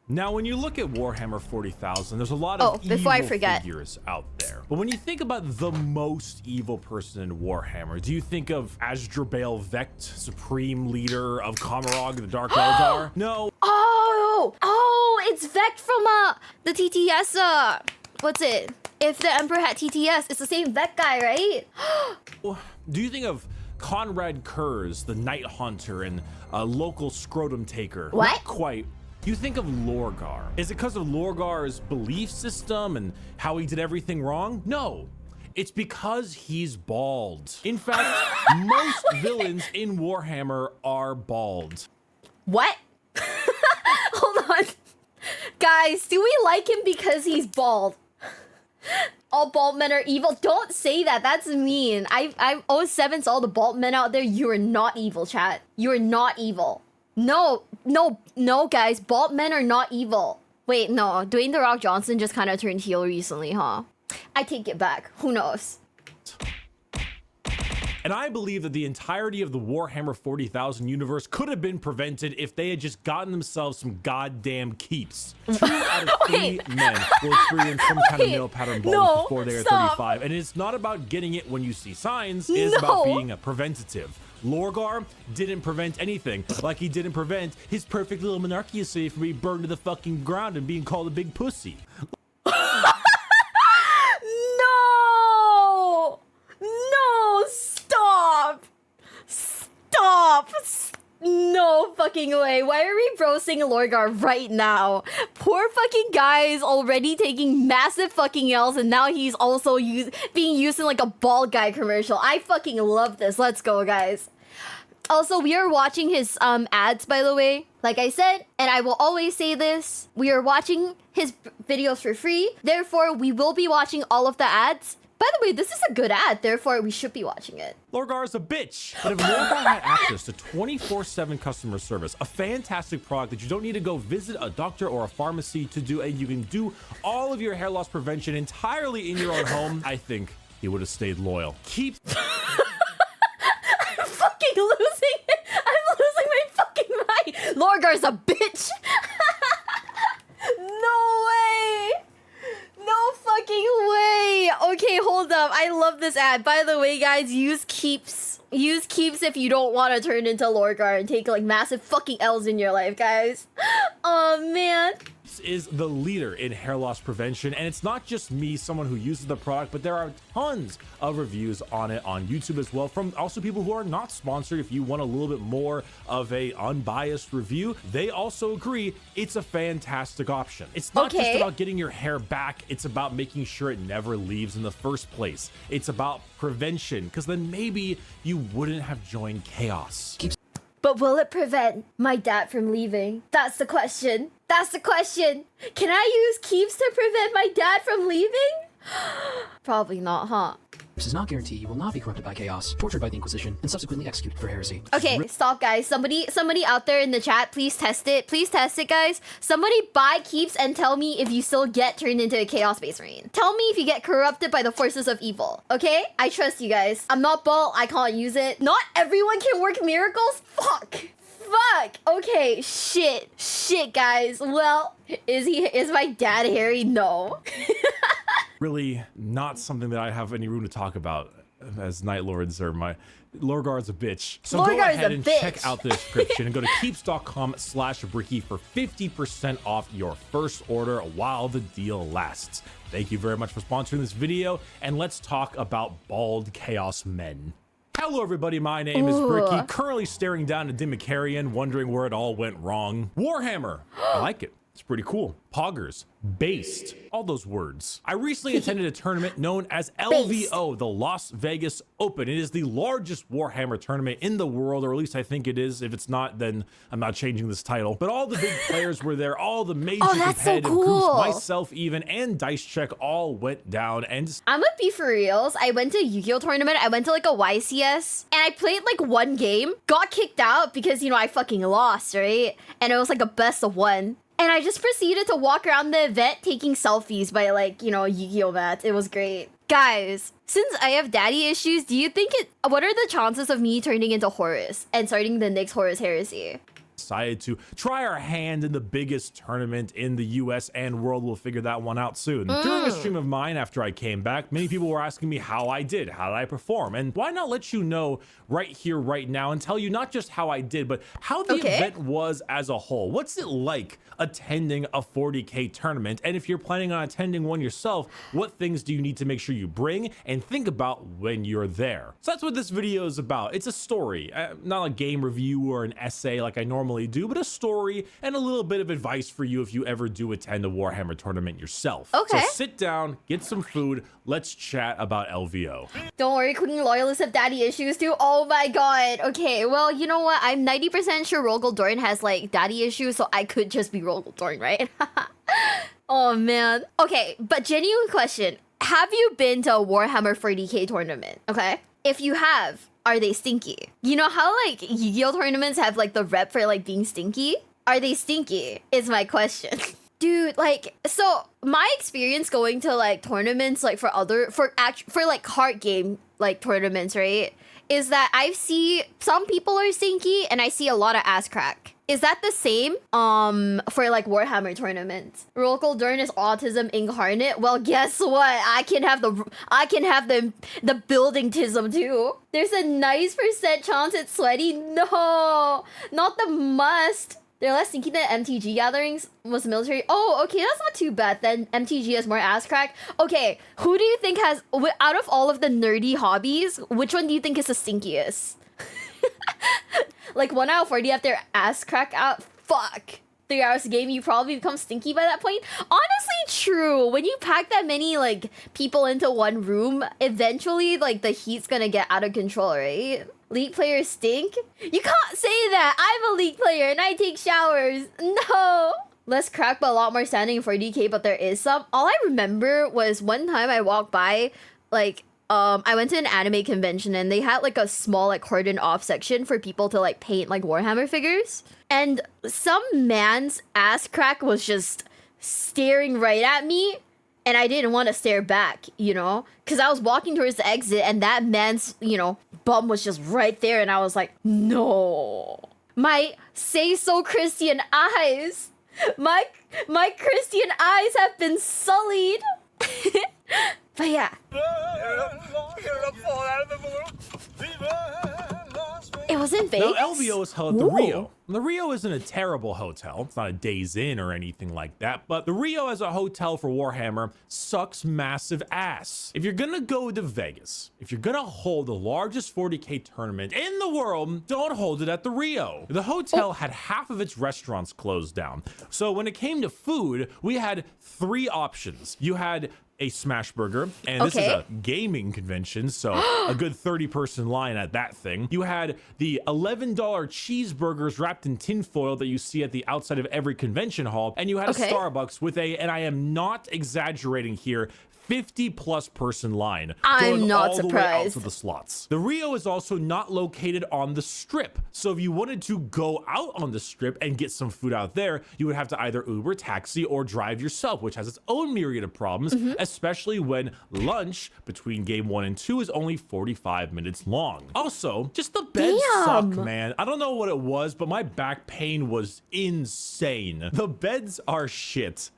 Now, when you look at Warhammer 40,000, there's a lot of before I evil forget. figures out there. But when you think about the most evil person in Warhammer, do you think of Asdrubal Vecht, supreme leader of Kamarog, the Dark Eldar? No. Oh, it's Vect from the TTS. What's it? If the Emperor had TTS, it's the same Vect guy, right? Do you think of Conrad Kurz, the Night Hunter and local scrotum taker? What? Not quite. You think of Lorgar. Is it because of Lorgar's belief system and how he did everything wrong? No. It's because he's bald. In fact, most villains in Warhammer are bald. What? Hold on. Guys, do we like him because he's bald? All bald men are evil. Don't say that. That's mean. I'm 07 to all the bald men out there. You are not evil, chat. You are not evil. No, guys. Bald men are not evil. Wait, no. Dwayne The Rock Johnson just kind of turned heel recently, huh? I take it back. Who knows? And I believe that the entirety of the Warhammer 40,000 universe could have been prevented if they had just gotten themselves some goddamn keeps. 2 out of 3 men will experience some kind of male pattern baldness before they are 35. And it's not about getting it when you see signs, it's about being a preventative. Lorgar didn't prevent anything, like he didn't prevent his perfect little monarchia city from being burned to the fucking ground and being called a big pussy. Stop! No fucking way. Why are we brosing Lorgar right now? Poor fucking guy is already taking massive fucking L's and now he's also being used in like a bald guy commercial. I fucking love this. Let's go, guys. Also, we are watching his ads, by the way. Like I said, and I will always say this, we are watching his videos for free. Therefore, we will be watching all of the ads. By the way, this is a good ad, therefore we should be watching it. Lorgar is a bitch. But if Lorgar had access to 24/7 customer service, a fantastic product that you don't need to go visit a doctor or a pharmacy to do, and you can do all of your hair loss prevention entirely in your own home, I think he would have stayed loyal. Keep... I'm fucking losing it. I'm losing my fucking mind. Lorgar's a bitch. No way. No fucking way. Okay, hold up. I love this ad. By the way, guys, use keeps. Use keeps if you don't want to turn into Lorgar and take like massive fucking L's in your life, guys. Oh man. Is the leader in hair loss prevention, and it's not just me, someone who uses the product, but there are tons of reviews on it on YouTube as well, from also people who are not sponsored. If you want a little bit more of a unbiased review, they also agree it's a fantastic option. It's not just about getting your hair back, it's about making sure it never leaves in the first place. It's about prevention, because then maybe you wouldn't have joined chaos. But will it prevent my dad from leaving? That's the question. That's the question. Can I use keeps to prevent my dad from leaving? Probably not, huh? This does not guarantee you will not be corrupted by chaos, tortured by the Inquisition, and subsequently executed for heresy. Okay, stop, guys. Somebody out there in the chat, please test it. Please test it, guys. Somebody buy keeps and tell me if you still get turned into a Chaos Space Marine. Tell me if you get corrupted by the forces of evil, okay? I trust you guys. I'm not bald, I can't use it. Not everyone can work miracles? Fuck! Okay, shit, guys. Well, is my dad hairy? No. Really not something that I have any room to talk about as Night Lords or my... Lorgar's a bitch. So go ahead and check out the description and go to keeps.com/Bricky for 50% off your first order while the deal lasts. Thank you very much for sponsoring this video, and let's talk about bald chaos men. Hello everybody, my name is Bricky, currently staring down a Dimicarian, wondering where it all went wrong. Warhammer, I like it. It's pretty cool. Poggers, based, all those words. I recently attended a tournament known as LVO, the Las Vegas Open. It is the largest Warhammer tournament in the world, or at least I think it is. If it's not, then I'm not changing this title. But all the big players were there, all the major competitive groups, myself even, and Dice Check all went down. And I'm gonna be for reals. I went to a Yu-Gi-Oh tournament. I went to like a YCS, and I played like one game, got kicked out because, you know, I fucking lost, right? And it was like a best of one. And I just proceeded to walk around the event taking selfies by, like, you know, Yu-Gi-Oh mats. It was great. Guys, since I have daddy issues, do you think what are the chances of me turning into Horus and starting the next Horus heresy? decided to try our hand in the biggest tournament in the US and world. We'll figure that one out soon. During a stream of mine after I came back, many people were asking me how I did, how did I perform, and why not let you know right here, right now, and tell you not just how I did, but how the event was as a whole. What's it like attending a 40K tournament? And if you're planning on attending one yourself, what things do you need to make sure you bring and think about when you're there? So that's what this video is about. It's a story, not a game review or an essay like I normally do, but a story and a little bit of advice for you if you ever do attend a Warhammer tournament yourself. Okay. So sit down, get some food, let's chat about LVO. Don't worry, Queen Loyalists have daddy issues too. Oh my god. Okay, well, you know what? I'm 90% sure Rogel Dorn has like daddy issues, so I could just be Rogel Dorn, right? Oh man. Okay, but genuine question. Have you been to a Warhammer 40K tournament? Okay. If you have, are they stinky? You know how like Yu-Gi-Oh tournaments have like the rep for like being stinky? Are they stinky? Is my question. Dude, like, so my experience going to like tournaments like for like card game like tournaments, right, is that I see some people are stinky and I see a lot of ass crack. Is that the same for like Warhammer tournaments? Rogel Dorn is autism incarnate. Well, guess what? I can have the building tism too. There's a nice % chance it's sweaty. No, not the must. They're less stinky than MTG gatherings. Was military. Oh, okay, that's not too bad. Then MTG has more ass crack. Okay, who do you think has, out of all of the nerdy hobbies, which one do you think is the stinkiest? Like 1 out of 40 have their ass crack out. Fuck. 3 hours a game, you probably become stinky by that point. Honestly, true. When you pack that many like people into one room, eventually like the heat's gonna get out of control, right? League players stink? You can't say that. I'm a League player and I take showers. No. Less crack but a lot more standing in 40K, but there is some. All I remember was one time I walked by, like, I went to an anime convention and they had like a small like cordon off section for people to like paint like Warhammer figures. And some man's ass crack was just staring right at me. And I didn't want to stare back, you know, because I was walking towards the exit and that man's, you know, bum was just right there. And I was like, no. My say so Christian eyes. My Christian eyes have been sullied. But yeah. It was in Vegas? No, LVO is held at the Rio. The Rio isn't a terrible hotel. It's not a Days Inn or anything like that, but the Rio as a hotel for Warhammer sucks massive ass. If you're gonna go to Vegas, if you're gonna hold the largest 40K tournament in the world, don't hold it at the Rio. The hotel had half of its restaurants closed down. So when it came to food, we had 3 options. You had a smash burger, and this is a gaming convention, so a good 30-person line at that thing. You had the $11 cheeseburgers wrapped in tinfoil that you see at the outside of every convention hall, and you had a Starbucks with a, and I am not exaggerating here, 50+ person line. I'm not all surprised. The way out to the slots. The Rio is also not located on the strip. So if you wanted to go out on the strip and get some food out there, you would have to either Uber, taxi, or drive yourself, which has its own myriad of problems, especially when lunch between game 1 and 2 is only 45 minutes long. Also, just the beds suck, man. I don't know what it was, but my back pain was insane. The beds are shit.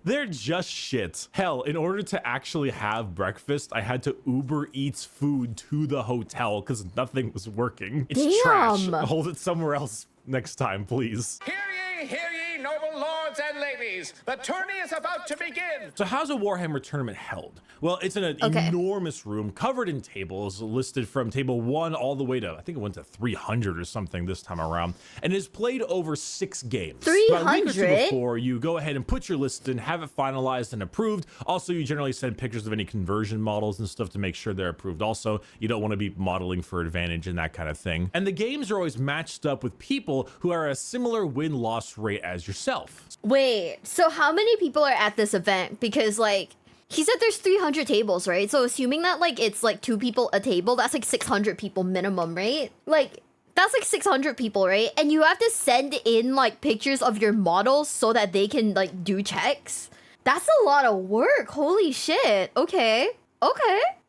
They're just shit. Hell, in order to actually have breakfast, I had to Uber Eats food to the hotel because nothing was working. It's trash. Hold it somewhere else next time, please. Hear ye, noble lords and ladies. The tourney is about to begin. So how's a Warhammer tournament held? Well, it's in an enormous room covered in tables, listed from table 1 all the way to, I think it went to 300 or something this time around, and is played over 6 games. 300? About a week or 2 before, you go ahead and put your list in, have it finalized and approved. Also, you generally send pictures of any conversion models and stuff to make sure they're approved. Also, you don't want to be modeling for advantage and that kind of thing. And the games are always matched up with people who are a similar win-loss rate as yourself. Wait, so how many people are at this event? Because like, he said there's 300 tables, right? So assuming that like it's like 2 people a table, that's like 600 people minimum, right? Like, that's like 600 people, right? And you have to send in like pictures of your models so that they can like do checks. That's a lot of work. Holy shit. Okay.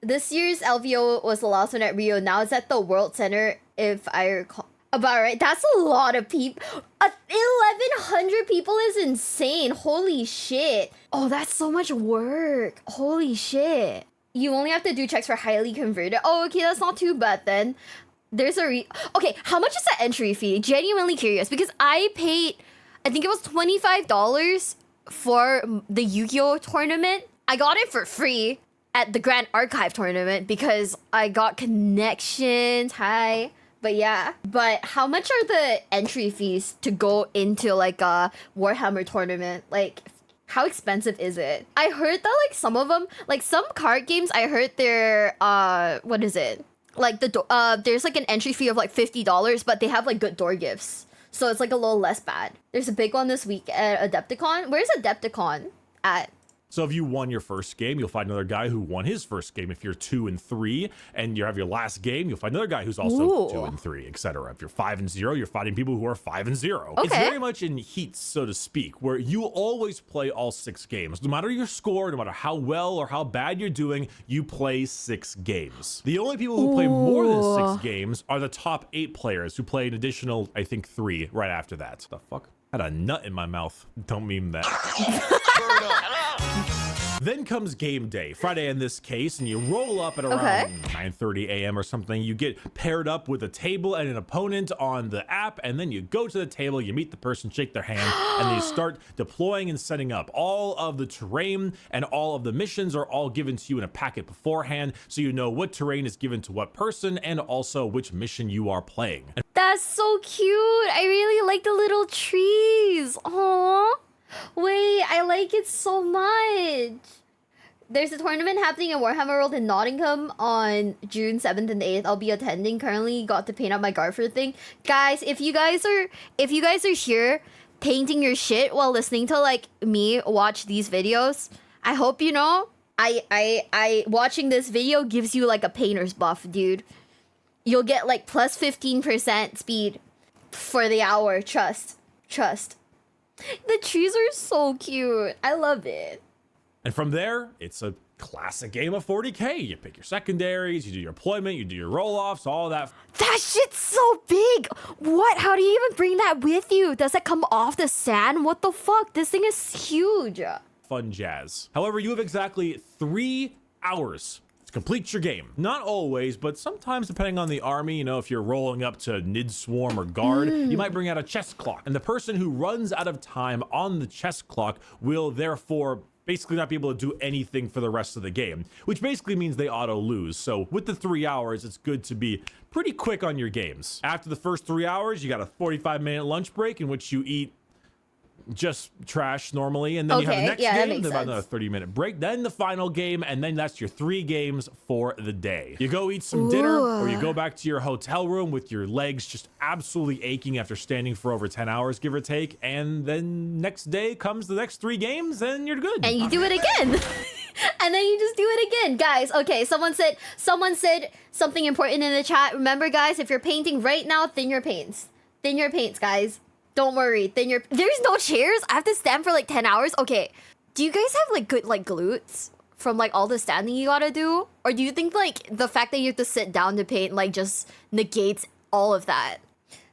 This year's LVO was the last one at Rio. Now it's at the World Center, if I recall. About right. That's a lot of people. 1,100 people is insane. Holy shit. Oh, that's so much work. Holy shit. You only have to do checks for highly converted. Oh, okay, that's not too bad then. There's a okay, how much is the entry fee? Genuinely curious because I paid, I think it was $25 for the Yu-Gi-Oh tournament. I got it for free at the Grand Archive tournament because I got connections. Hi. But yeah, but how much are the entry fees to go into like a Warhammer tournament? Like, how expensive is it? I heard that like some of them, like some card games, I heard they're what is it? Like there's like an entry fee of like $50, but they have like good door gifts, so it's like a little less bad. There's a big one this week at Adepticon. Where's Adepticon at? So if you won your first game, you'll find another guy who won his first game. If you're 2 and 3 and you have your last game, you'll find another guy who's also 2 and 3, etc. If you're 5 and 0, you're fighting people who are 5 and 0. Okay. It's very much in heats, so to speak, where you always play all 6 games. No matter your score, no matter how well or how bad you're doing, you play 6 games. The only people who play more than 6 games are the top 8 players who play an additional, I think, 3 right after that. The fuck? I had a nut in my mouth. Don't meme that. Then comes game day, Friday in this case, and you roll up at around 9:30 a.m. or something. You get paired up with a table and an opponent on the app, and then you go to the table, you meet the person, shake their hand, and then you start deploying and setting up. All of the terrain and all of the missions are all given to you in a packet beforehand, so you know what terrain is given to what person and also which mission you are playing. That's so cute. I really like the little trees. Aww. Wait, I like it so much. There's a tournament happening in Warhammer World in Nottingham on June 7th and 8th. I'll be attending. Currently got to paint up my Garford thing. Guys, if you guys are here painting your shit while listening to like me watch these videos, I hope you know I watching this video gives you like a painter's buff, dude. You'll get like plus 15% speed for the hour. Trust. The trees are so cute. I love it. And from there, it's a classic game of 40K. You pick your secondaries, you do your deployment, you do your roll-offs, all that. That shit's so big. What? How do you even bring that with you? Does that come off the sand? What the fuck? This thing is huge. Fun jazz. However, you have exactly 3 hours to complete your game. Not always, but sometimes depending on the army, you know, if you're rolling up to Nid Swarm or Guard, you might bring out a chess clock. And the person who runs out of time on the chess clock will therefore basically not be able to do anything for the rest of the game, which basically means they auto lose. So with the 3 hours, it's good to be pretty quick on your games. After the first 3 hours, you got a 45-minute lunch break in which you eat just trash normally, and then you have the next game, then about another 30-minute break, then the final game, and then that's your 3 games for the day. You go eat some dinner, or you go back to your hotel room with your legs just absolutely aching after standing for over 10 hours, give or take, and then next day comes the next 3 games, and you're good. And you do it again. And then you just do it again. Guys, okay, someone said something important in the chat. Remember, guys, if you're painting right now, thin your paints. Thin your paints, guys. Don't worry. There's no chairs. I have to stand for like 10 hours. Okay. Do you guys have like good like glutes from like all the standing you gotta do? Or do you think like the fact that you have to sit down to paint like just negates all of that?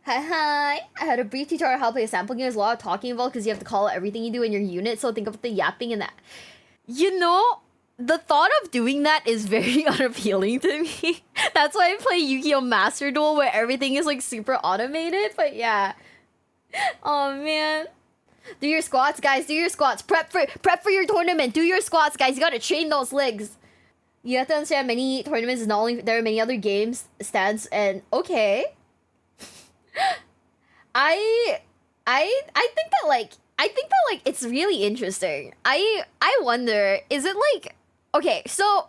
Hi. I had a brief tutorial how to play a sample game. There's a lot of talking involved because you have to call out everything you do in your unit. So think of the yapping and that. You know, the thought of doing that is very unappealing to me. That's why I play Yu-Gi-Oh! Master Duel where everything is like super automated. But yeah. Oh man. Do your squats, guys. Do your squats. Prep for your tournament. Do your squats, guys. You gotta train those legs. You have to understand many tournaments is not only there are many other games, stands, and okay. I think that it's really interesting. I wonder, is it like okay, so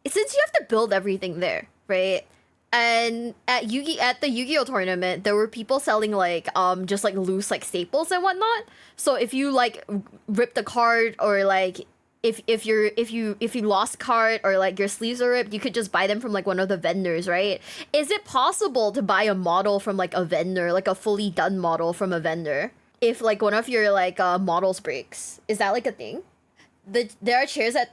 since you have to build everything there, right? And at the Yu-Gi-Oh tournament, there were people selling like just like loose like staples and whatnot. So if you like ripped a card or like if you lost a card or like your sleeves are ripped, you could just buy them from like one of the vendors, right? Is it possible to buy a model from like a vendor, like a fully done model from a vendor, if like one of your like models breaks? Is that like a thing? There are chairs at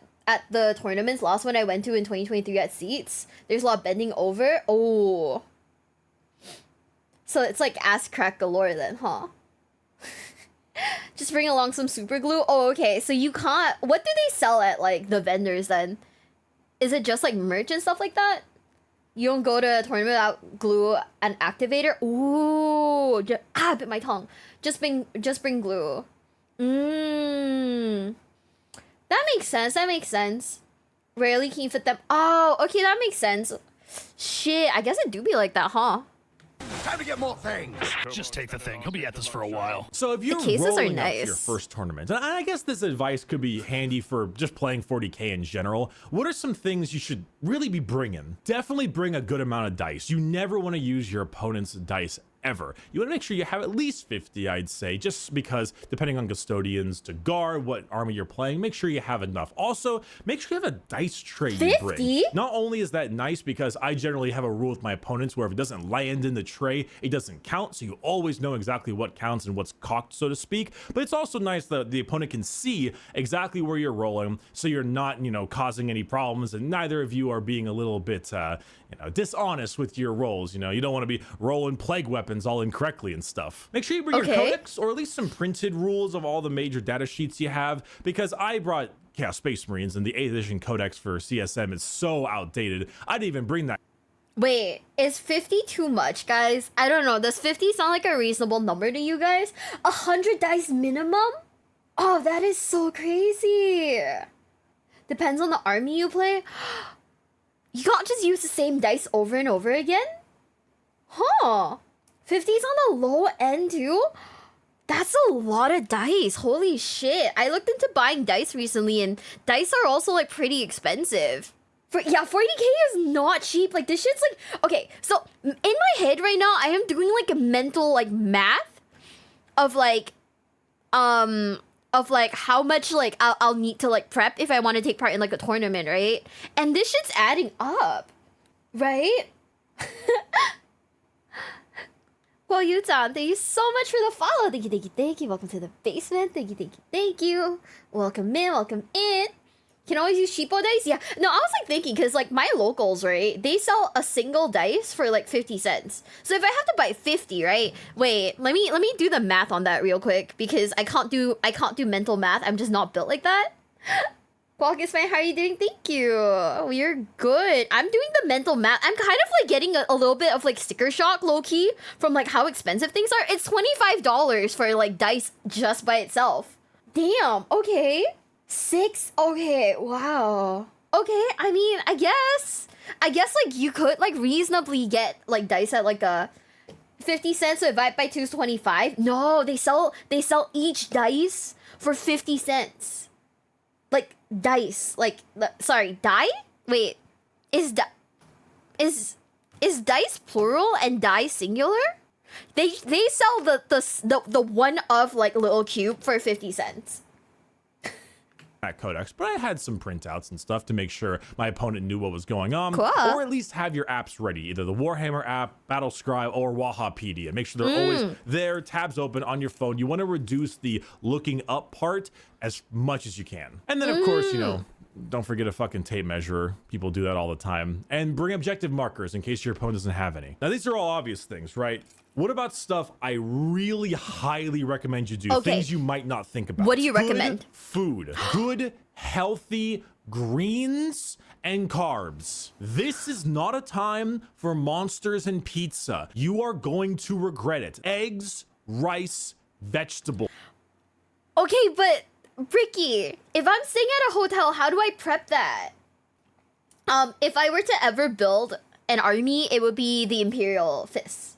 the tournaments, last one I went to in 2023 at Seats, there's a lot of bending over. Oh. So it's like ass crack galore then, huh? Just bring along some super glue. Oh, okay. So you can't. What do they sell at like the vendors then? Is it just like merch and stuff like that? You don't go to a tournament without glue and activator. Ooh, bit my tongue. Just bring glue. That makes sense. That makes sense. Rarely can you fit them. Oh, okay, that makes sense. Shit, I guess it do be like that, huh? Time to get more things. Just take the thing. He'll be at this for a while. So if you're cases are rolling up nice. your first tournament, and I guess this advice could be handy for just playing 40k in general, what are some things you should really be bringing? Definitely bring a good amount of dice. You never want to use your opponent's dice ever. You want to make sure you have at least 50, I'd say, just because depending on custodians to guard what army you're playing, make sure you have enough. Also, make sure you have a dice tray you bring. 50? Not only is that nice because I generally have a rule with my opponents where if it doesn't land in the tray, it doesn't count, so you always know exactly what counts and what's cocked, so to speak. But it's also nice that the opponent can see exactly where you're rolling, so you're not, causing any problems, and neither of you are being a little bit, dishonest with your rolls. You don't want to be rolling plague weapons all incorrectly and stuff. Make sure you bring your codex, or at least some printed rules of all the major data sheets you have, because I brought Chaos Space Marines, and the 8th edition codex for CSM is so outdated. I didn't even bring that. Wait, is 50 too much, guys? I don't know. Does 50 sound like a reasonable number to you guys? 100 dice minimum? Oh, that is so crazy. Depends on the army you play. You can't just use the same dice over and over again? Huh. 50's on the low end too? That's a lot of dice. Holy shit. I looked into buying dice recently, and dice are also like pretty expensive. 40k is not cheap. Like, this shit's like, okay, so in my head right now, I am doing like a mental like math of like how much like I'll need to like prep if I want to take part in like a tournament, right? And this shit's adding up, right? Well, Yutan, thank you so much for the follow. Thank you. Welcome to the basement. Thank you. Welcome in. Can always use cheapo dice. Yeah. No, I was like thinking, because like my locals, right? They sell a single dice for like 50 cents. So if I have to buy 50, right? Wait, let me do the math on that real quick, because I can't do mental math. I'm just not built like that. Qualkis fan, how are you doing? Thank you. You're good. I'm doing the mental math. I'm kind of like getting a little bit of like sticker shock, low key, from like how expensive things are. It's $25 for like dice just by itself. Damn. Okay. 6. Okay. Wow. Okay. I mean, I guess like you could like reasonably get like dice at like a 50 cents. So divide by 2 is 25. No, they sell each dice for 50 cents. Like dice, like sorry, die? Wait, is dice plural and die singular? They sell the one of like little cube for 50 cents. That codex, but I had some printouts and stuff to make sure my opponent knew what was going on, cool. Or at least have your apps ready, either the Warhammer app, Battlescribe, or Wahapedia. Make sure they're always there, tabs open on your phone. You want to reduce the looking up part as much as you can, and then of course, don't forget a fucking tape measure. People do that all the time. And bring objective markers in case your opponent doesn't have any. Now, these are all obvious things, right? What about stuff I really highly recommend you do? Okay. Things you might not think about. What do you recommend? Food. Good, healthy greens and carbs. This is not a time for monsters and pizza. You are going to regret it. Eggs, rice, vegetables. Okay, but Bricky, if I'm staying at a hotel, how do I prep that? If I were to ever build an army, it would be the Imperial Fists.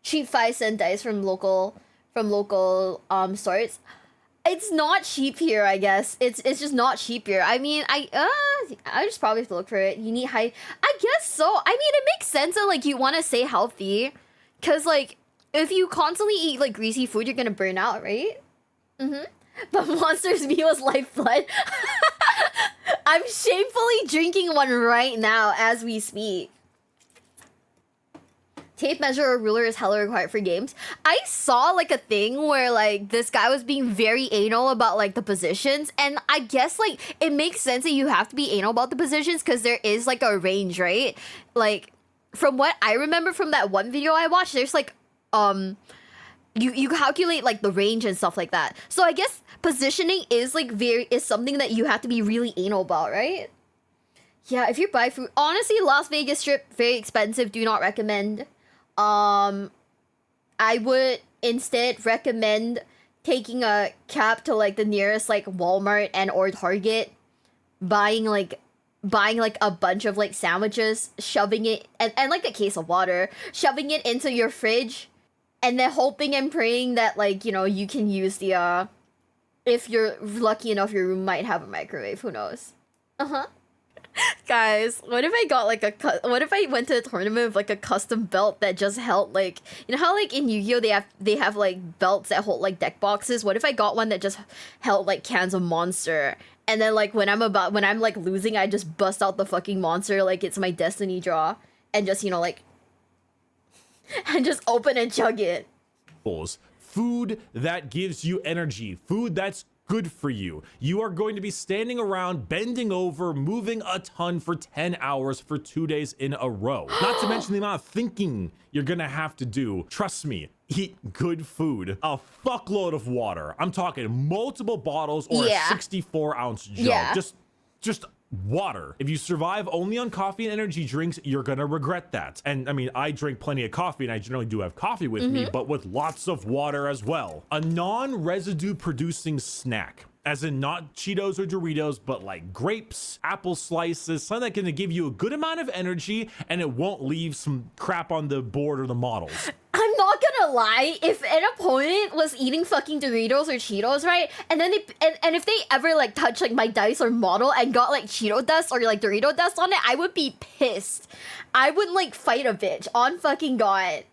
Cheap 5-cent dice from local stores. It's not cheap here, I guess. It's just not cheap here. I mean, I just probably have to look for it. You need high. I guess so. I mean, it makes sense that like you want to stay healthy, cause like if you constantly eat like greasy food, you're gonna burn out, right? But Monster's Meal is lifeblood. I'm shamefully drinking one right now as we speak. Tape measure or ruler is hella required for games. I saw like a thing where like this guy was being very anal about like the positions, and I guess like it makes sense that you have to be anal about the positions because there is like a range, right? Like from what I remember from that one video I watched, there's like you calculate like the range and stuff like that. So I guess positioning is like is something that you have to be really anal about, right? Yeah, if you buy food, honestly, Las Vegas Strip, very expensive, do not recommend. I would instead recommend taking a cab to like the nearest like Walmart and or Target, buying like a bunch of like sandwiches, shoving it and like a case of water, shoving it into your fridge, and then hoping and praying that like, you know, you can use the if you're lucky enough your room might have a microwave, who knows. Guys, what if I got like what if I went to a tournament with like a custom belt that just held like, you know how like in Yu-Gi-Oh they have like belts that hold like deck boxes? What if I got one that just held like cans of Monster, and then like when I'm like losing, I just bust out the fucking Monster like it's my destiny draw, and just, you know, like and just open and chug it. Food that gives you energy, food that's good for you. You are going to be standing around, bending over, moving a ton for 10 hours for 2 days in a row. Not to mention the amount of thinking you're gonna have to do. Trust me, eat good food, a fuckload of water. I'm talking multiple bottles or a 64-ounce jug. Just water. If you survive only on coffee and energy drinks, you're gonna regret that. And I mean, I drink plenty of coffee and I generally do have coffee with me, but with lots of water as well. A non-residue producing snack, as in not Cheetos or Doritos, but like grapes, apple slices, something that's gonna give you a good amount of energy and it won't leave some crap on the board or the models. I'm not gonna lie, if an opponent was eating fucking Doritos or Cheetos, right? And then and if they ever like touch like my dice or model and got like Cheeto dust or like Dorito dust on it, I would be pissed. I would like fight a bitch. On fucking God.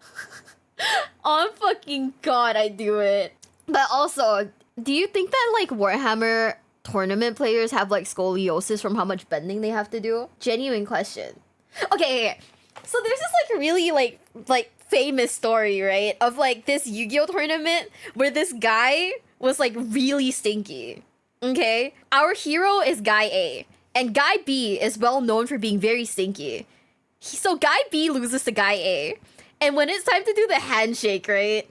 On fucking God, I'd do it. But also, do you think that like Warhammer tournament players have like scoliosis from how much bending they have to do? Genuine question. Okay. So there's this like really like famous story, right, of like this Yu-Gi-Oh tournament where this guy was like really stinky. Okay, our hero is Guy A, and Guy B is well known for being very stinky. So Guy B loses to Guy A, and when it's time to do the handshake, right,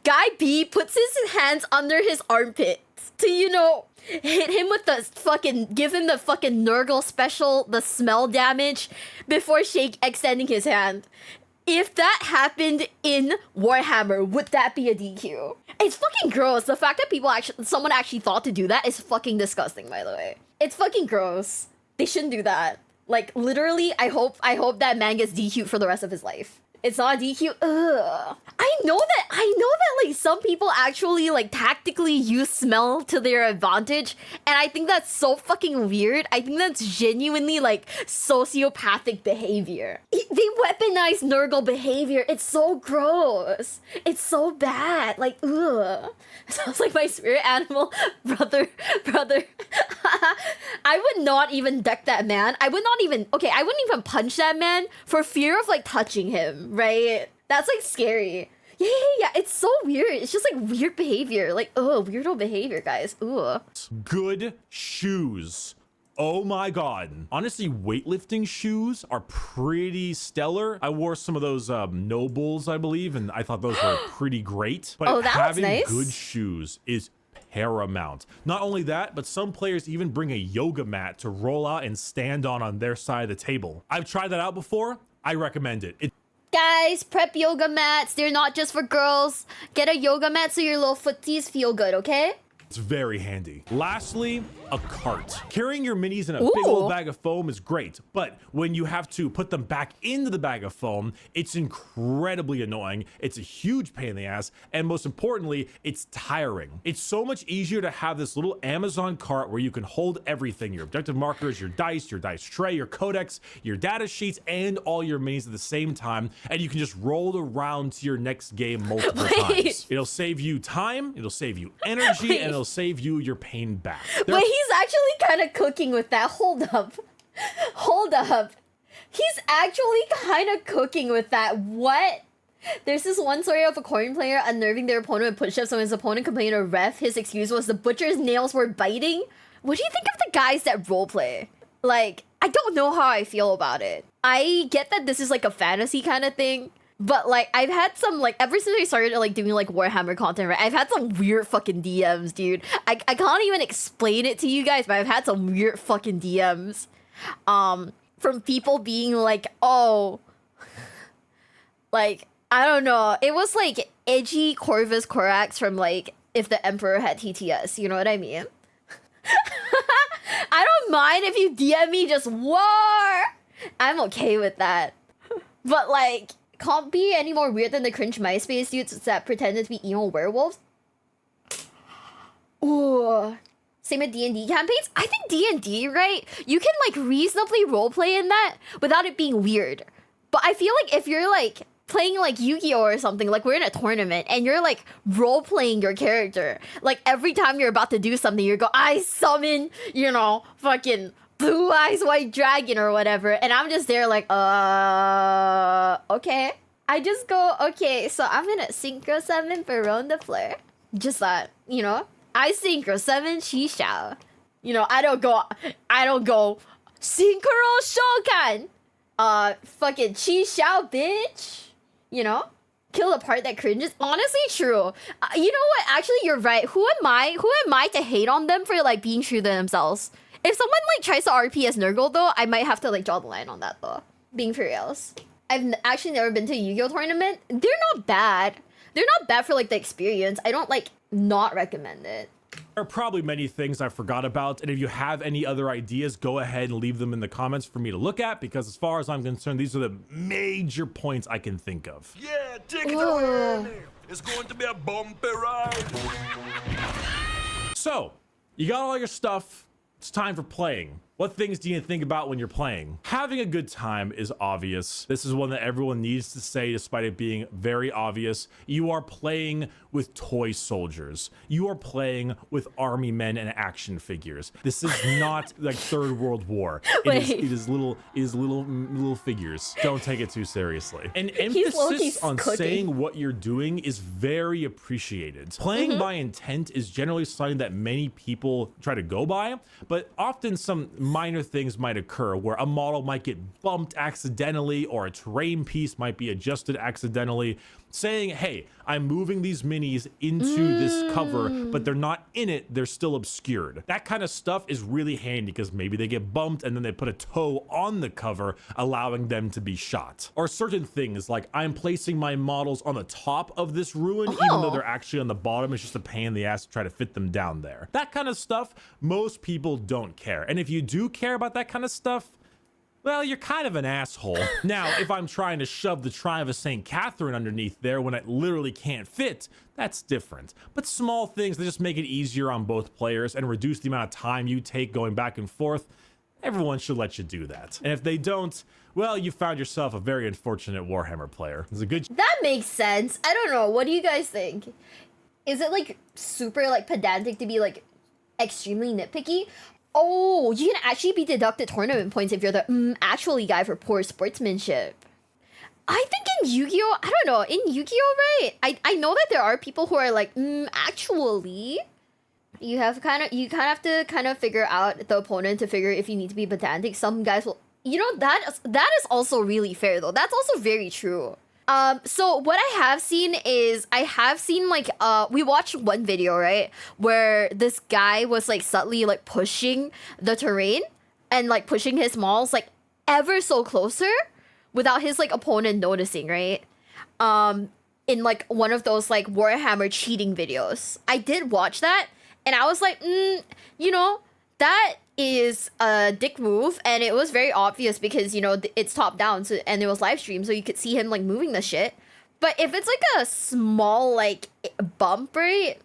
Guy B puts his hands under his armpits to, you know, hit him with the fucking, give him the fucking Nurgle special, the smell damage, before extending his hand. If that happened in Warhammer, would that be a DQ? It's fucking gross. The fact that someone actually thought to do that is fucking disgusting, by the way. It's fucking gross. They shouldn't do that. Like, literally, I hope that man gets DQ'd for the rest of his life. It's not a DQ. Ugh. I know that like some people actually like tactically use smell to their advantage, and I think that's so fucking weird. I think that's genuinely like sociopathic behavior. They weaponize Nurgle behavior. It's so gross. It's so bad. Like, ugh. Sounds like my spirit animal brother. I would not even deck that man. I wouldn't even punch that man for fear of like touching him, right? That's like scary. Yeah. It's so weird. It's just like weird behavior. Like, weirdo behavior, guys. Ugh. Good shoes. Oh my God. Honestly, weightlifting shoes are pretty stellar. I wore some of those Nobles, I believe, and I thought those were pretty great. But having nice. Good shoes is paramount. Not only that, but some players even bring a yoga mat to roll out and stand on their side of the table. I've tried that out before. I recommend it. Guys, prep yoga mats. They're not just for girls. Get a yoga mat so your little footsies feel good, okay? It's very handy. Lastly, a cart. Carrying your minis in a big old bag of foam is great, but when you have to put them back into the bag of foam, it's incredibly annoying. It's a huge pain in the ass, and most importantly, it's tiring. It's so much easier to have this little Amazon cart where you can hold everything, your objective markers, your dice tray, your codex, your data sheets, and all your minis at the same time, and you can just roll around to your next game multiple times. It'll save you time, it'll save you energy, and it'll save you your pain back. Wait, he's actually kind of cooking with that. Hold up. He's actually kind of cooking with that. What? There's this one story of a coin player unnerving their opponent with push-ups, so when his opponent complained to a ref, his excuse was the butcher's nails were biting. What do you think of the guys that roleplay? Like, I don't know how I feel about it. I get that this is like a fantasy kind of thing, But like I've had some like ever since I started like doing like Warhammer content, right? I've had some weird fucking DMs, dude. I can't even explain it to you guys, but I've had some weird fucking DMs. From people being like, oh, like I don't know. It was like edgy Corvus Corax from like If the Emperor Had TTS, you know what I mean? I don't mind if you DM me just war. I'm okay with that. But like, can't be any more weird than the cringe MySpace dudes that pretended to be emo werewolves. Ooh. Same with D&D campaigns. I think D&D, right? You can like reasonably roleplay in that without it being weird. But I feel like if you're like playing like Yu-Gi-Oh or something, like we're in a tournament and you're like role-playing your character, like every time you're about to do something, you go, I summon, you know, fucking Blue Eyes White Dragon or whatever, and I'm just there like, okay. I just go, okay, so I'm gonna Synchro 7 Baron de Fleur. Just that, you know? I Synchro 7 Chi Xiao. You know, I don't go Synchro Shokan! Fucking Chi Xiao, bitch! You know? Kill the part that cringes. Honestly, true. You know what? Actually, you're right. Who am I to hate on them for like being true to themselves? If someone like tries to RP as Nurgle though, I might have to like draw the line on that though. Being for reals. I've actually never been to a Yu-Gi-Oh tournament. They're not bad. They're not bad for like the experience. I don't like not recommend it. There are probably many things I forgot about, and if you have any other ideas, go ahead and leave them in the comments for me to look at, because as far as I'm concerned, these are the major points I can think of. Yeah, take it away. It's going to be a bumpy ride. So, you got all your stuff. It's time for playing. What things do you think about when you're playing? Having a good time is obvious. This is one that everyone needs to say despite it being very obvious. You are playing with toy soldiers. You are playing with army men and action figures. This is not like Third World War. It is little figures. Don't take it too seriously. And emphasis on saying what you're doing is very appreciated. Playing by intent is generally something that many people try to go by, but often some minor things might occur where a model might get bumped accidentally or a terrain piece might be adjusted accidentally. Saying, hey, I'm moving these minis into this cover, but they're not in it, they're still obscured. That kind of stuff is really handy because maybe they get bumped and then they put a toe on the cover, allowing them to be shot. Or certain things like I'm placing my models on the top of this ruin, even though they're actually on the bottom. It's just a pain in the ass to try to fit them down there. That kind of stuff, most people don't care. And if you do care about that kind of stuff, well, you're kind of an asshole. Now, if I'm trying to shove the Triumph of St. Catherine underneath there when it literally can't fit, that's different. But small things that just make it easier on both players and reduce the amount of time you take going back and forth, everyone should let you do that. And if they don't, well, you found yourself a very unfortunate Warhammer player. It's a good... That makes sense. I don't know. What do you guys think? Is it like super like pedantic to be like extremely nitpicky? Oh, you can actually be deducted tournament points if you're the actually guy for poor sportsmanship. I think in Yu-Gi-Oh, I don't know, in Yu-Gi-Oh, right? I know that there are people who are like, actually. You kind of have to kind of figure out the opponent to figure if you need to be pedantic. Some guys will, you know, that is also really fair though. That's also very true. So what I have seen is like, we watched one video, right? Where this guy was like subtly like pushing the terrain and like pushing his models like ever so closer without his like opponent noticing, right? In like one of those like Warhammer cheating videos. I did watch that and I was like, you know, that is a dick move, and it was very obvious because, you know, it's top down, so, and it was live stream, so you could see him like moving the shit. But if it's like a small like bump, right?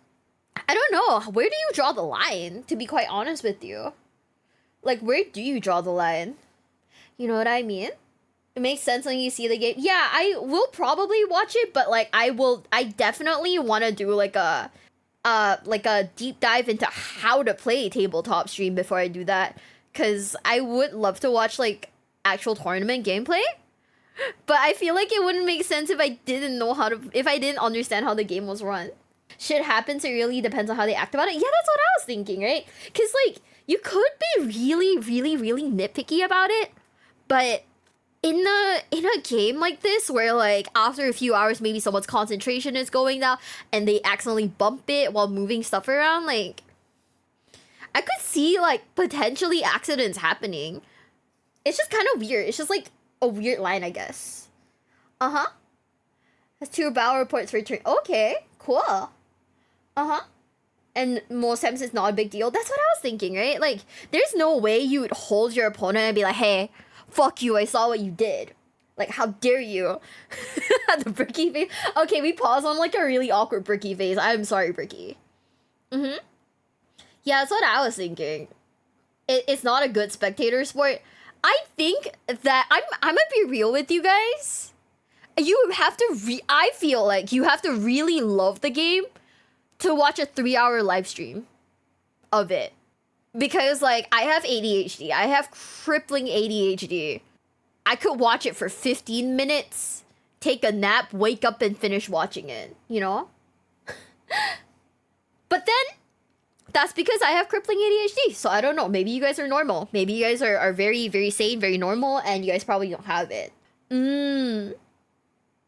I don't know. Where do you draw the line, to be quite honest with you? Like, where do you draw the line? You know what I mean? It makes sense when you see the game. Yeah, I will probably watch it, but like I definitely want to do like a deep dive into how to play tabletop stream before I do that, because I would love to watch like actual tournament gameplay, but I feel like it wouldn't make sense if I didn't understand how the game was run. Shit happens, it really depends on how they act about it. Yeah, that's what I was thinking, right? Because like you could be really, really, really nitpicky about it, but in a game like this where like after a few hours maybe someone's concentration is going down and they accidentally bump it while moving stuff around, like I could see like potentially accidents happening. It's just kind of weird. It's just like a weird line, I guess. Has 2 battle reports for turn. Okay, cool. And most times it's not a big deal. That's what I was thinking, right? Like, there's no way you would hold your opponent and be like, hey, fuck you, I saw what you did. Like, how dare you? The Bricky face. Okay, we pause on like a really awkward Bricky face. I'm sorry, Bricky. Yeah, that's what I was thinking. It's not a good spectator sport. I think that I might be real with you guys. You have to I feel like you have to really love the game to watch a 3-hour live stream of it. Because like I have ADHD. I have crippling ADHD. I could watch it for 15 minutes, take a nap, wake up and finish watching it, you know? But then that's because I have crippling ADHD. So I don't know. Maybe you guys are normal. Maybe you guys are very, very sane, very normal, and you guys probably don't have it.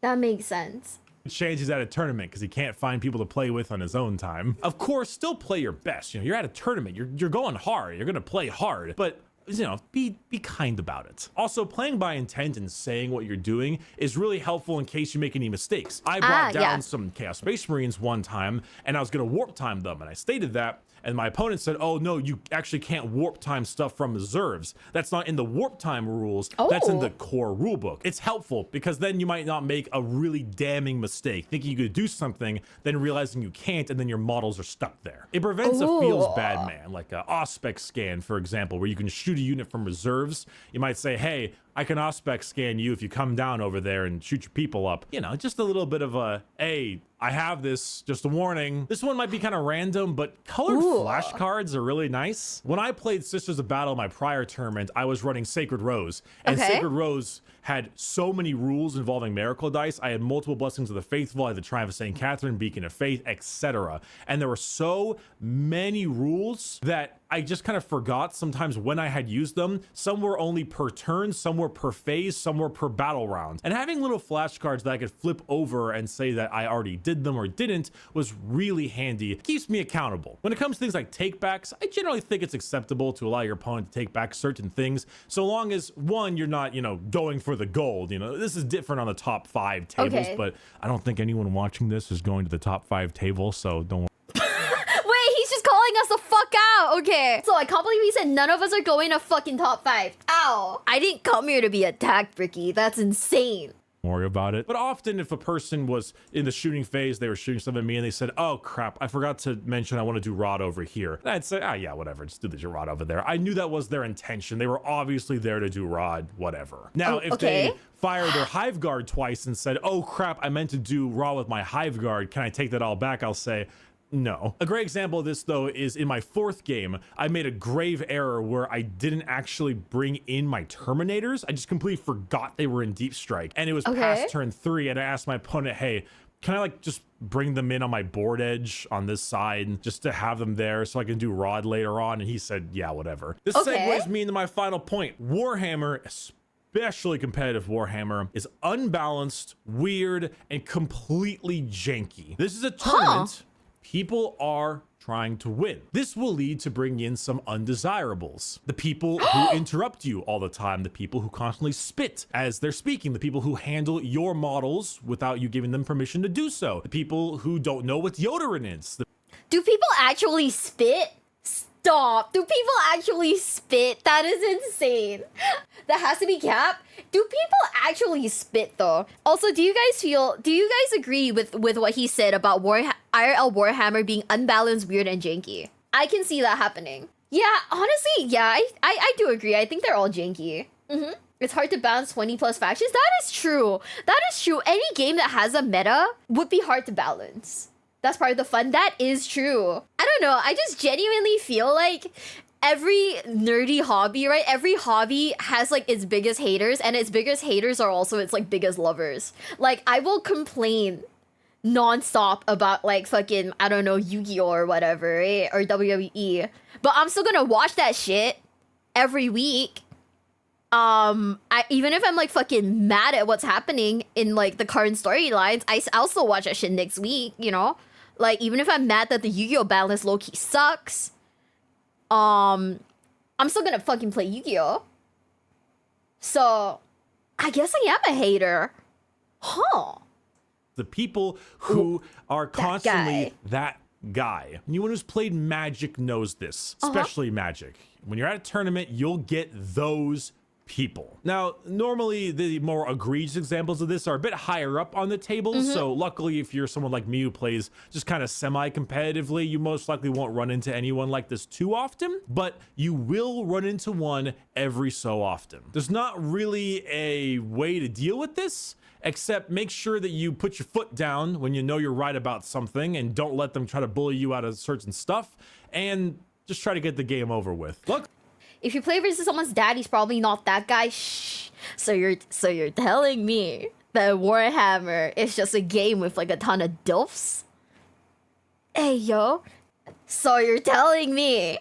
That makes sense. Changes at a tournament because he can't find people to play with on his own time. Of course, still play your best. You know, you're at a tournament. You're going hard. You're gonna play hard, but you know, be kind about it. Also, playing by intent and saying what you're doing is really helpful in case you make any mistakes. I brought down some Chaos Space Marines one time, and I was gonna warp time them, and I stated that. And my opponent said, oh no, you actually can't warp time stuff from reserves. That's not in the warp time rules. That's in the core rulebook. It's helpful because then you might not make a really damning mistake, thinking you could do something, then realizing you can't, and then your models are stuck there. It prevents a feels bad man, like a Auspex scan, for example, where you can shoot a unit from reserves. You might say, hey, I can Auspex scan you if you come down over there and shoot your people up. You know, just a little bit of a, hey, I have this, just a warning. This one might be kind of random, but colored flashcards are really nice. When I played Sisters of Battle, my prior tournament, I was running Sacred Rose. And Sacred Rose had so many rules involving Miracle Dice. I had multiple Blessings of the Faithful, I had the Triumph of St. Catherine, Beacon of Faith, etc. And there were so many rules that I just kind of forgot sometimes when I had used them. Some were only per turn, some were per phase, some were per battle round. And having little flashcards that I could flip over and say that I already did them or didn't was really handy. It keeps me accountable. When it comes to things like takebacks, I generally think it's acceptable to allow your opponent to take back certain things, so long as, one, you're not, you know, going for the gold. You know, this is different on the top 5 tables, but I don't think anyone watching this is going to the top 5 table, so don't worry. Wait, he's just calling us the fuck out. Okay. So I can't believe he said none of us are going to fucking top 5. Ow. I didn't come here to be attacked, Bricky. That's insane. Worry about it. But often if a person was in the shooting phase, they were shooting stuff at me and they said, oh crap, I forgot to mention I want to do rod over here. And I'd say, yeah, whatever, just do the rod over there. I knew that was their intention. They were obviously there to do rod, whatever. Now, if they fired their Hive Guard twice and said, oh crap, I meant to do rod with my Hive Guard, can I take that all back? I'll say, no. A great example of this, though, is in my 4th game, I made a grave error where I didn't actually bring in my Terminators. I just completely forgot they were in Deep Strike. And it was past turn 3, and I asked my opponent, hey, can I like just bring them in on my board edge on this side just to have them there so I can do rod later on? And he said, yeah, whatever. This segues me into my final point. Warhammer, especially competitive Warhammer, is unbalanced, weird, and completely janky. This is a tournament. People are trying to win. This will lead to bringing in some undesirables. The people who interrupt you all the time, the people who constantly spit as they're speaking, the people who handle your models without you giving them permission to do so, the people who don't know what deodorant is. Do people actually spit? Stop. Do people actually spit? That is insane. That has to be capped. Do people actually spit though? Also, do you guys agree with what he said about IRL Warhammer being unbalanced, weird, and janky? I can see that happening. Yeah, honestly, yeah, I do agree. I think they're all janky. It's hard to balance 20 plus factions. That is true. That is true. Any game that has a meta would be hard to balance. That's part of the fun. That is true. I don't know. I just genuinely feel like every nerdy hobby, right? Every hobby has like its biggest haters, and its biggest haters are also its like biggest lovers. Like I will complain nonstop about like fucking, I don't know, Yu-Gi-Oh or whatever, right? Or WWE. But I'm still gonna watch that shit every week. Even if I'm like fucking mad at what's happening in like the current storylines, I'll still watch that shit next week, you know? Like, even if I'm mad that the Yu-Gi-Oh balance low-key sucks, I'm still gonna fucking play Yu-Gi-Oh! So, I guess I am a hater. Huh. The people who are constantly that guy. Anyone who's played Magic knows this, especially Magic. When you're at a tournament, you'll get those people. Now, normally the more egregious examples of this are a bit higher up on the table. So luckily, if you're someone like me who plays just kind of semi-competitively, you most likely won't run into anyone like this too often, but you will run into one every so often. There's not really a way to deal with this, except make sure that you put your foot down when you know you're right about something and don't let them try to bully you out of certain stuff, and just try to get the game over with. Look. If you play versus someone's dad, he's probably not that guy. Shh. So you're telling me that Warhammer is just a game with like a ton of dilfs? Hey yo. So you're telling me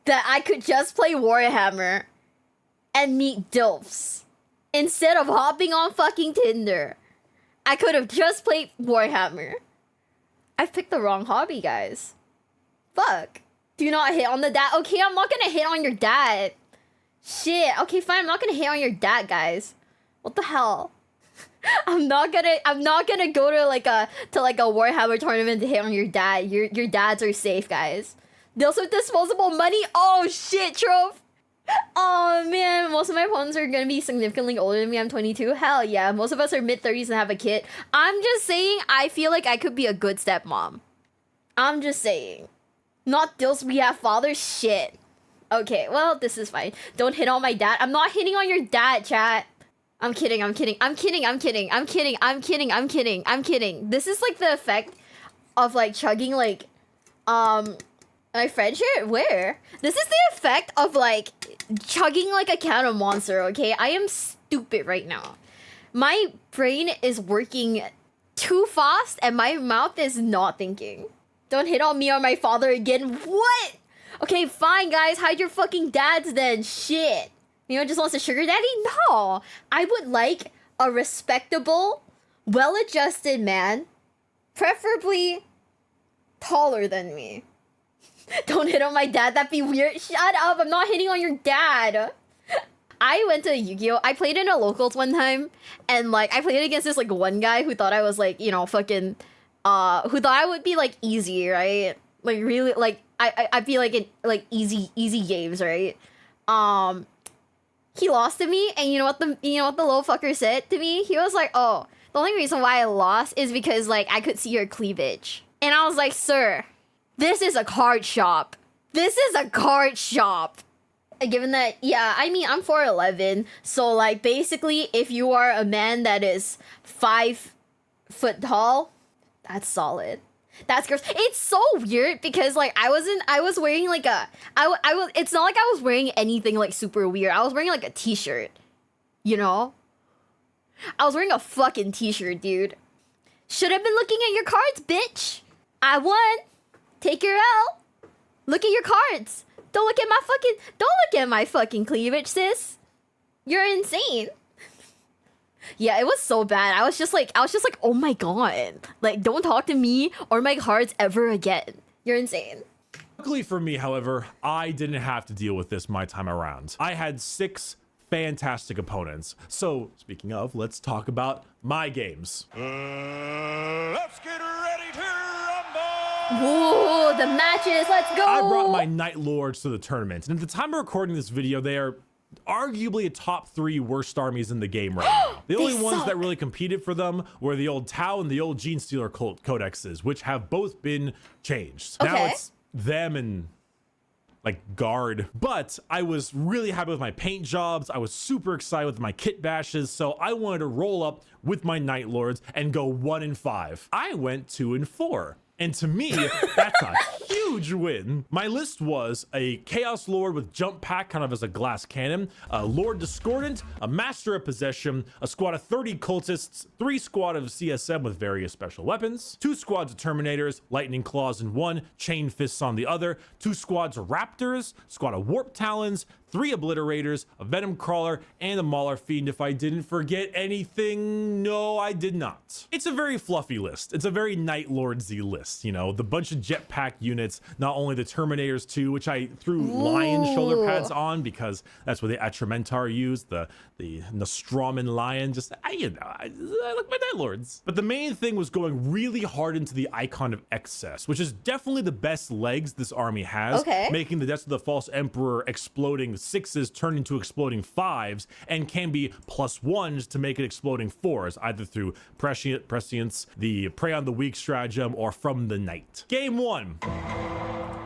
that I could just play Warhammer and meet dilfs instead of hopping on fucking Tinder? I could have just played Warhammer. I've picked the wrong hobby, guys. Fuck. Do not hit on the dad. Okay, I'm not gonna hit on your dad. Shit. Okay, fine. I'm not gonna hit on your dad, guys. What the hell? I'm not gonna go to like a Warhammer tournament to hit on your dad. Your dads are safe, guys. Deals with disposable money. Oh shit, Trove. Oh man, most of my opponents are gonna be significantly older than me. I'm 22. Hell yeah. Most of us are mid-30s and have a kid. I'm just saying, I feel like I could be a good stepmom. I'm just saying. Not deals we have fathers. Shit. Okay, well, this is fine. Don't hit on my dad. I'm not hitting on your dad, chat. I'm kidding. This is like the effect of like chugging like my friendship? Where? This is the effect of like chugging like a can of Monster, okay? I am stupid right now. My brain is working too fast and my mouth is not thinking. Don't hit on me or my father again. What? Okay, fine, guys. Hide your fucking dads then. Shit. You know, just wants a sugar daddy? No. I would like a respectable, well-adjusted man, preferably taller than me. Don't hit on my dad. That'd be weird. Shut up. I'm not hitting on your dad. I went to Yu-Gi-Oh! I played in a locals one time, and like I played against this like one guy who thought I was like, you know, fucking who thought I would be like easy, right? Like really, like I'd be like in like easy games, right? He lost to me, and you know what the little fucker said to me? He was like, "Oh, the only reason why I lost is because like I could see your cleavage." And I was like, "Sir, this is a card shop. This is a card shop." Given that, yeah, I mean, I'm 4'11", so like basically, if you are a man that is 5 foot tall, that's solid. That's gross. It's so weird because like I was wearing like it's not like I was wearing anything like super weird. I was wearing like a t-shirt, you know? I was wearing a fucking t-shirt, dude. Should have been looking at your cards, bitch. I won. Take your L. Look at your cards. Don't look at my fucking cleavage, sis. You're insane. Yeah, it was so bad. I was just like, oh my god. Like, don't talk to me or my cards ever again. You're insane. Luckily for me, however, I didn't have to deal with this my time around. I had 6 fantastic opponents. So, speaking of, let's talk about my games. Let's get ready to rumble! Ooh, the matches, let's go! I brought my Night Lords to the tournament, and at the time of recording this video, they are arguably a top 3 worst armies in the game right now. The only ones that really competed for them were the old Tau and the old Gene Stealer codexes, which have both been changed. Okay. Now it's them and like guard. But I was really happy with my paint jobs. I was super excited with my kit bashes, so I wanted to roll up with my Night Lords and go 1-5. I went 2-4. And to me, that's a huge huge win. My list was a Chaos Lord with jump pack, kind of as a glass cannon, a Lord Discordant, a Master of Possession, a squad of 30 cultists, 3 squad of CSM with various special weapons, 2 squads of Terminators, Lightning Claws in one, Chain Fists on the other, 2 squads of Raptors, squad of Warp Talons, 3 Obliterators, a Venom Crawler, and a Mauler Fiend. If I didn't forget anything, no, I did not. It's a very fluffy list. It's a very Night Lordsy list, you know, the bunch of jetpack units, not only the Terminators too, which I threw lion shoulder pads on because that's what the Atramentar used, the Nostroman lion, just, you know, I like my Night Lords. But the main thing was going really hard into the Icon of Excess, which is definitely the best legs this army has, making the Deaths of the False Emperor exploding 6s turn into exploding 5s and can be +1s to make it exploding 4s, either through prescience, the Prey on the Weak stratagem, or from the night. Game 1.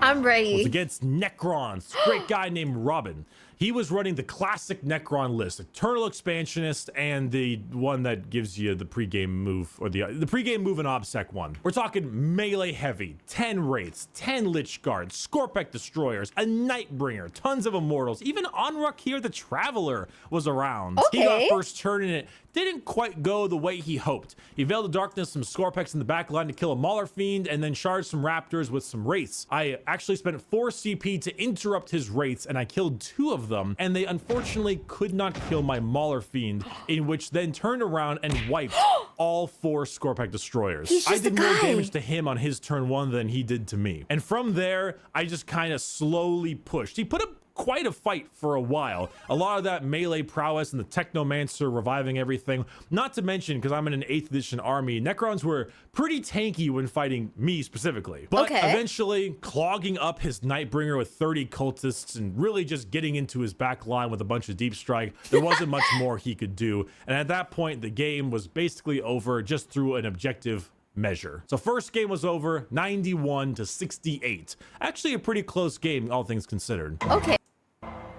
I'm ready. Was against Necrons. Great guy named Robin. He was running the classic Necron list, Eternal Expansionist, and the one that gives you the pregame move, or the pregame move and OBSEC one. We're talking melee heavy, 10 Wraiths, 10 Lich Guards, Scorpec Destroyers, a Nightbringer, tons of Immortals, even Onruk here, the Traveler, was around. He got first turn in it. Didn't quite go the way he hoped. He veiled the darkness, some Scorpex in the back line to kill a Mauler Fiend, and then charged some Raptors with some Wraiths. I actually spent 4 CP to interrupt his Wraiths, and I killed 2 of them, and they unfortunately could not kill my Mauler Fiend, in which then turned around and wiped all 4 Scorpec Destroyers. I did more damage to him on his turn 1 than he did to me. And from there, I just kind of slowly pushed. He put up quite a fight for a while. A lot of that melee prowess and the Technomancer reviving everything. Not to mention, because I'm in an 8th edition army, Necrons were pretty tanky when fighting me specifically. But eventually clogging up his Nightbringer with 30 cultists and really just getting into his back line with a bunch of deep strike, there wasn't much more he could do. And at that point, the game was basically over just through an objective measure. So first game was over, 91-68. Actually a pretty close game, all things considered.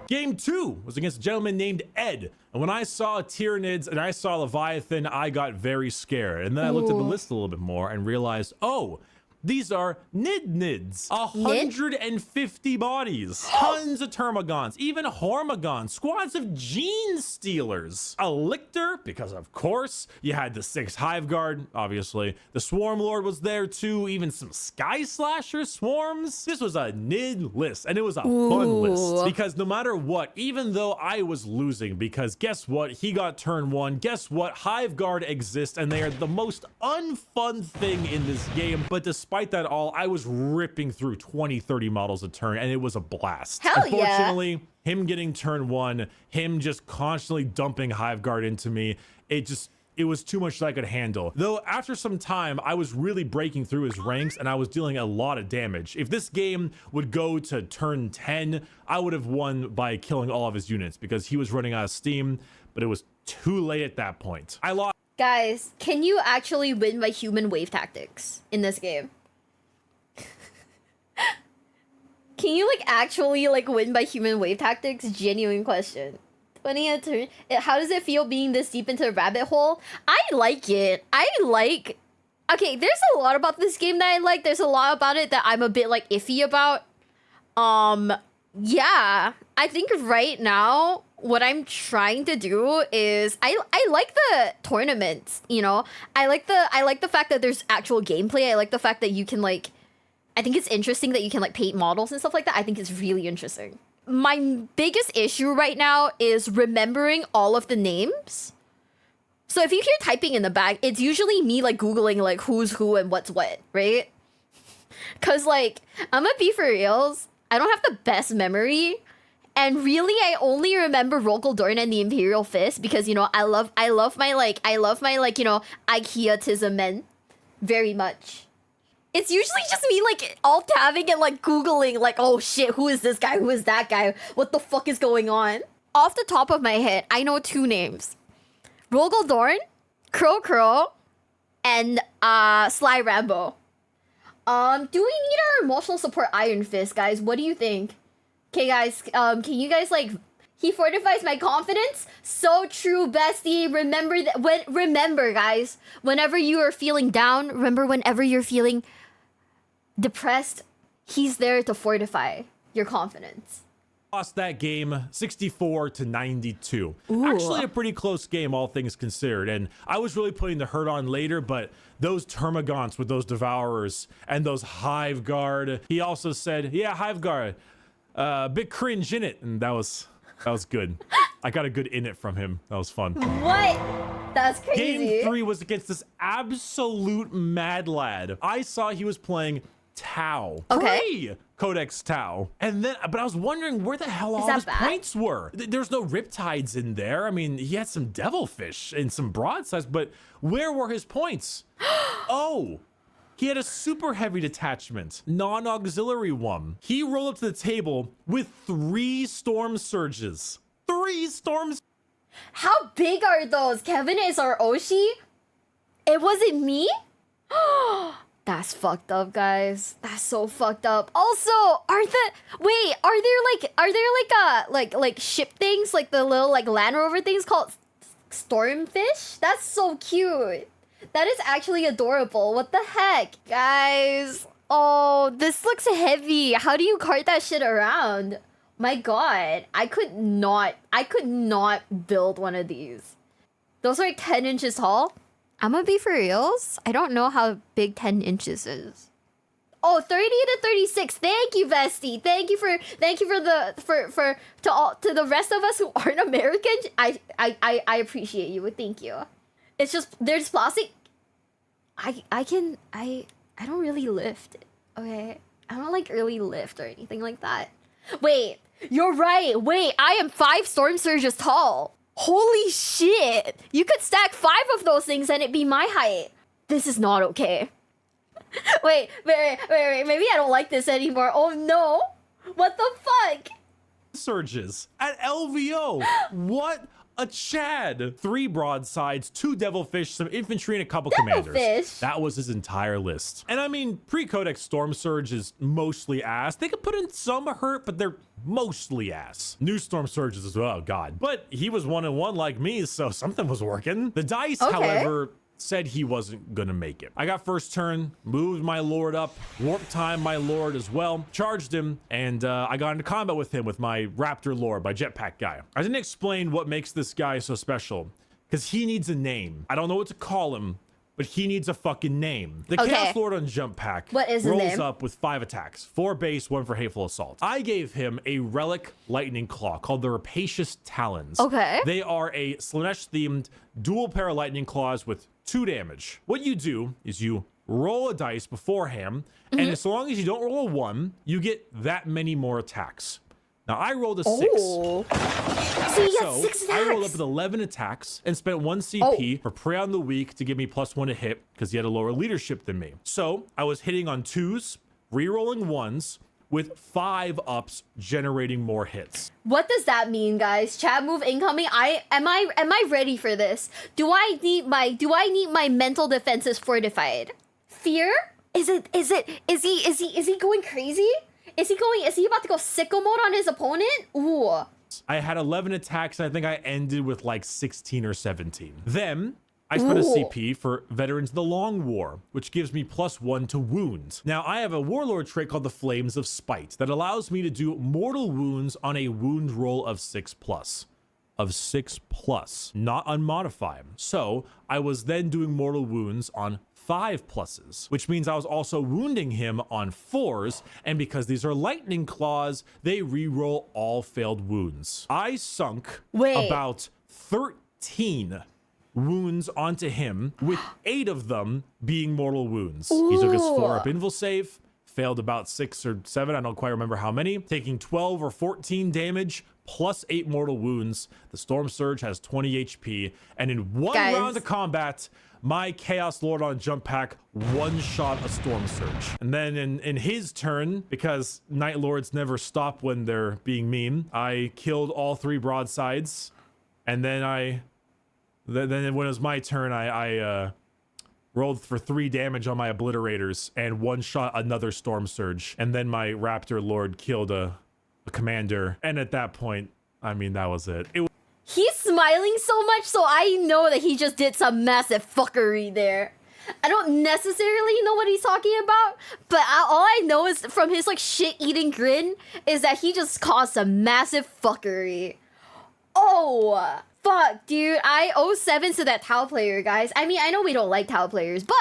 Game 2 was against a gentleman named Ed. And when I saw Tyranids and I saw Leviathan, I got very scared. And then I looked at the list a little bit more and realized, oh, these are Nids. 150 bodies, tons of Termagants, even Hormagons, squads of Gene Stealers, a Lictor, because of course, you had the 6 Hive Guard, obviously. The Swarm Lord was there too, even some Sky Slasher swarms. This was a Nid list, and it was a fun list, because no matter what, even though I was losing, because guess what? He got turn 1. Guess what? Hive Guard exists, and they are the most unfun thing in this game, but despite that all, I was ripping through 20-30 models a turn, and it was a blast. Unfortunately, him getting turn 1, him just constantly dumping Hive Guard into me, it was too much that I could handle. Though after some time, I was really breaking through his ranks and I was dealing a lot of damage. If this game would go to turn 10, I would have won by killing all of his units because he was running out of steam, but it was too late at that point. I lost. Guys, can you actually win by human wave tactics in this game? Can you actually win by human wave tactics? Genuine question. 20 a turn. How does it feel being this deep into the rabbit hole? I like it. Okay, there's a lot about this game that I like. There's a lot about it that I'm a bit iffy about. Yeah, I think right now what I'm trying to do is I like the tournaments, you know. I like the fact that there's actual gameplay. I like the fact that you can I think it's interesting that you can paint models and stuff like that. I think it's really interesting. My biggest issue right now is remembering all of the names. So if you hear typing in the back, it's usually me Googling who's who and what's what, right? Cause I'm gonna be for reals, I don't have the best memory. And really I only remember Rokeldorn and the Imperial Fist because, you know, I love my you know, IKEA-tism men very much. It's usually just me alt tabbing and Googling oh shit, who is this guy? Who is that guy? What the fuck is going on? Off the top of my head, I know 2 names. Rokeldorn, Crow, and Sly Rambo. Do we need our emotional support Iron Fist, guys? What do you think? Okay, guys, can you guys he fortifies my confidence? So true, bestie. Remember that remember, guys, whenever you are feeling down, remember whenever you're feeling depressed, he's there to fortify your confidence. Lost that game 64-92. Ooh. Actually a pretty close game, all things considered. And I was really putting the hurt on later, but those Termagants with those Devourers and those Hive Guard. He also said, yeah, Hive Guard, bit cringe in it. And that was good. I got a good in it from him. That was fun. What? That's crazy. Game 3 was against this absolute mad lad. I saw he was playing Tau. Okay. Codex Tau. And then, but I was wondering where the hell all his points were. There's no Riptides in there. I mean, he had some Devilfish and some Broadsides, but where were his points? Oh, he had a super heavy detachment, non-auxiliary one. He rolled up to the table with 3 Storm Surges. 3 storms. How big are those? Kevin is our Oshi? It wasn't me? That's fucked up, guys. That's so fucked up. Also, are there like ship things, like the little like Land Rover things called Stormfish? That's so cute. That is actually adorable. What the heck, guys? Oh, this looks heavy. How do you cart that shit around? My God, I could not build one of these. Those are like 10 inches tall. I'm gonna be for reals. I don't know how big 10 inches is. Oh, 30-36. Thank you, Vesty. Thank you to the rest of us who aren't American. I appreciate you. Thank you. It's just there's plastic. I don't really lift. Okay, I don't like really lift or anything like that. Wait, you're right. Wait, I am 5 Storm Surges tall. Holy shit! You could stack 5 of those things and it'd be my height. This is not okay. Wait. Maybe I don't like this anymore. Oh no! What the fuck? Surges at LVO. What a Chad. 3 broadsides, 2 devilfish, some infantry, and a couple commanders. That was his entire list. And I mean, pre-codex Storm Surge is mostly ass. They could put in some hurt, but they're mostly ass. New Storm Surges as well, God. But he was 1-1 like me, so something was working. The dice, however, said he wasn't gonna make it. I got first turn, moved my lord up, warp time my lord as well, charged him, and I got into combat with him with my raptor lord, my jetpack guy. I didn't explain what makes this guy so special, because he needs a name. I don't know what to call him, but he needs a fucking name. The Chaos Lord on Jump Pack rolls up with 5 attacks, 4 base, 1 for Hateful Assault. I gave him a relic lightning claw called the Rapacious Talons. They are a Slanesh-themed dual pair of lightning claws with 2 damage. What you do is you roll a dice beforehand, and as long as you don't roll a 1, you get that many more attacks. Now I rolled a 6. So you got 6 attacks. I rolled up with 11 attacks and spent 1 CP for Prey on the Weak to give me +1 to hit because he had a lower leadership than me. So I was hitting on 2s, re-rolling 1s, with 5 ups generating more hits. What does that mean, guys? Chat move incoming. Am I ready for this? Do I need my mental defenses fortified? Fear? Is he going crazy? Is he about to go sicko mode on his opponent? Ooh. I had 11 attacks. I think I ended with like 16 or 17. Then I spent a CP for Veterans of the Long War, which gives me +1 to wounds. Now I have a warlord trait called the Flames of Spite that allows me to do mortal wounds on a wound roll of 6+. Of 6+, not unmodified. So I was then doing mortal wounds on 5+, which means I was also wounding him on 4s, and because these are lightning claws, they re-roll all failed wounds. I sunk about 13 wounds onto him, with 8 of them being mortal wounds. He took his 4-up invul save, failed about 6 or 7, I don't quite remember how many, taking 12 or 14 damage, plus 8 mortal wounds. The Storm Surge has 20 HP, and in one round of combat, my Chaos Lord on Jump Pack one-shot a Storm Surge. And then in his turn, because Night Lords never stop when they're being mean, I killed all 3 broadsides, and then when it was my turn, I rolled for 3 damage on my obliterators and one-shot another Storm Surge. And then my Raptor Lord killed a commander. And at that point, I mean, that was it. He's smiling so much, so I know that he just did some massive fuckery there. I don't necessarily know what he's talking about, but all I know is from his like shit-eating grin is that he just caused some massive fuckery. Oh, fuck, dude. I 0-7 to that Tau player, guys. I mean, I know we don't like Tau players, but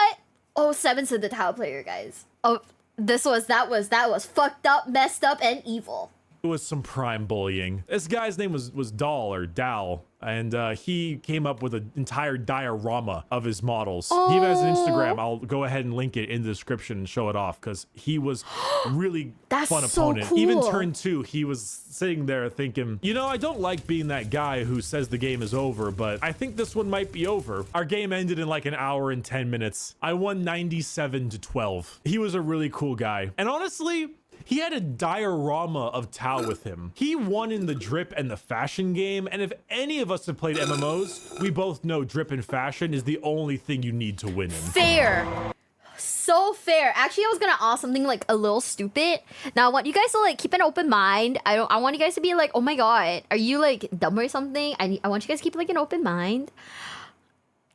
0-7 to the Tau player, guys. Oh, that was fucked up, messed up, and evil. It was some prime bullying. This guy's name was Dal or Dal, and he came up with an entire diorama of his models. He even has an Instagram. I'll go ahead and link it in the description and show it off because he was really fun opponent. Cool. Even turn 2, he was sitting there thinking, you know, I don't like being that guy who says the game is over, but I think this one might be over. Our game ended in like an hour and 10 minutes. I won 97-12. He was a really cool guy. And honestly, he had a diorama of Tau with him. He won in the drip and the fashion game, and if any of us have played MMOs, we both know drip and fashion is the only thing you need to win in. Fair. So fair. Actually, I was gonna ask something like a little stupid. Now, I want you guys to like keep an open mind. I want you guys to be like, oh my god, are you like dumb or something? I want you guys to keep like an open mind.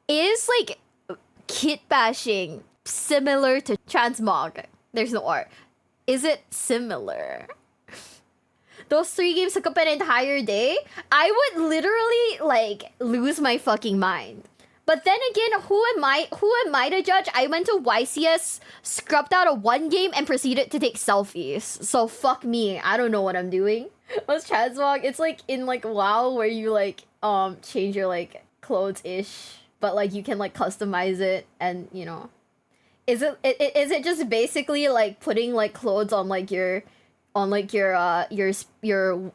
Is like kitbashing similar to transmog? There's no art. Is it similar? Those 3 games took up an entire day. I would literally like lose my fucking mind. But then again, who am I to judge? I went to YCS, scrubbed out a 1 game, and proceeded to take selfies. So fuck me. I don't know what I'm doing. What's transmog? It's like in like WoW where you like change your like clothes-ish, but like you can like customize it and you know. Is it just basically like putting like clothes on like your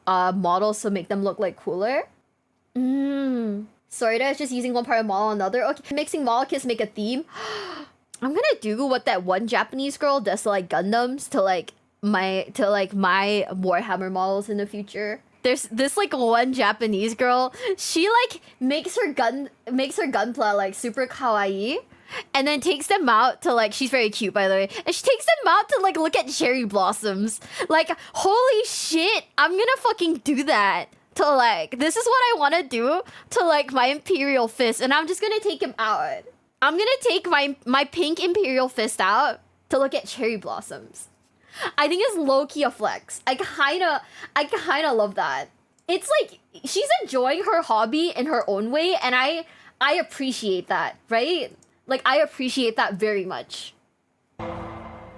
models to make them look like cooler? Sorry, that's just using one part of model on another. Okay, mixing model kits make a theme. I'm gonna do what that one Japanese girl does to like Gundams to my Warhammer models in the future. There's this like one Japanese girl. She like makes her gunpla like super kawaii. And then takes them out to like, she's very cute by the way, and she takes them out to like look at cherry blossoms. Like, holy shit, I'm gonna fucking do that to like, this is what I want to do to like my Imperial Fist, and I'm just gonna take him out. I'm gonna take my pink Imperial Fist out to look at cherry blossoms. I think it's low-key a flex. I kinda love that. It's like, she's enjoying her hobby in her own way, and I appreciate that, right? Like, I appreciate that very much.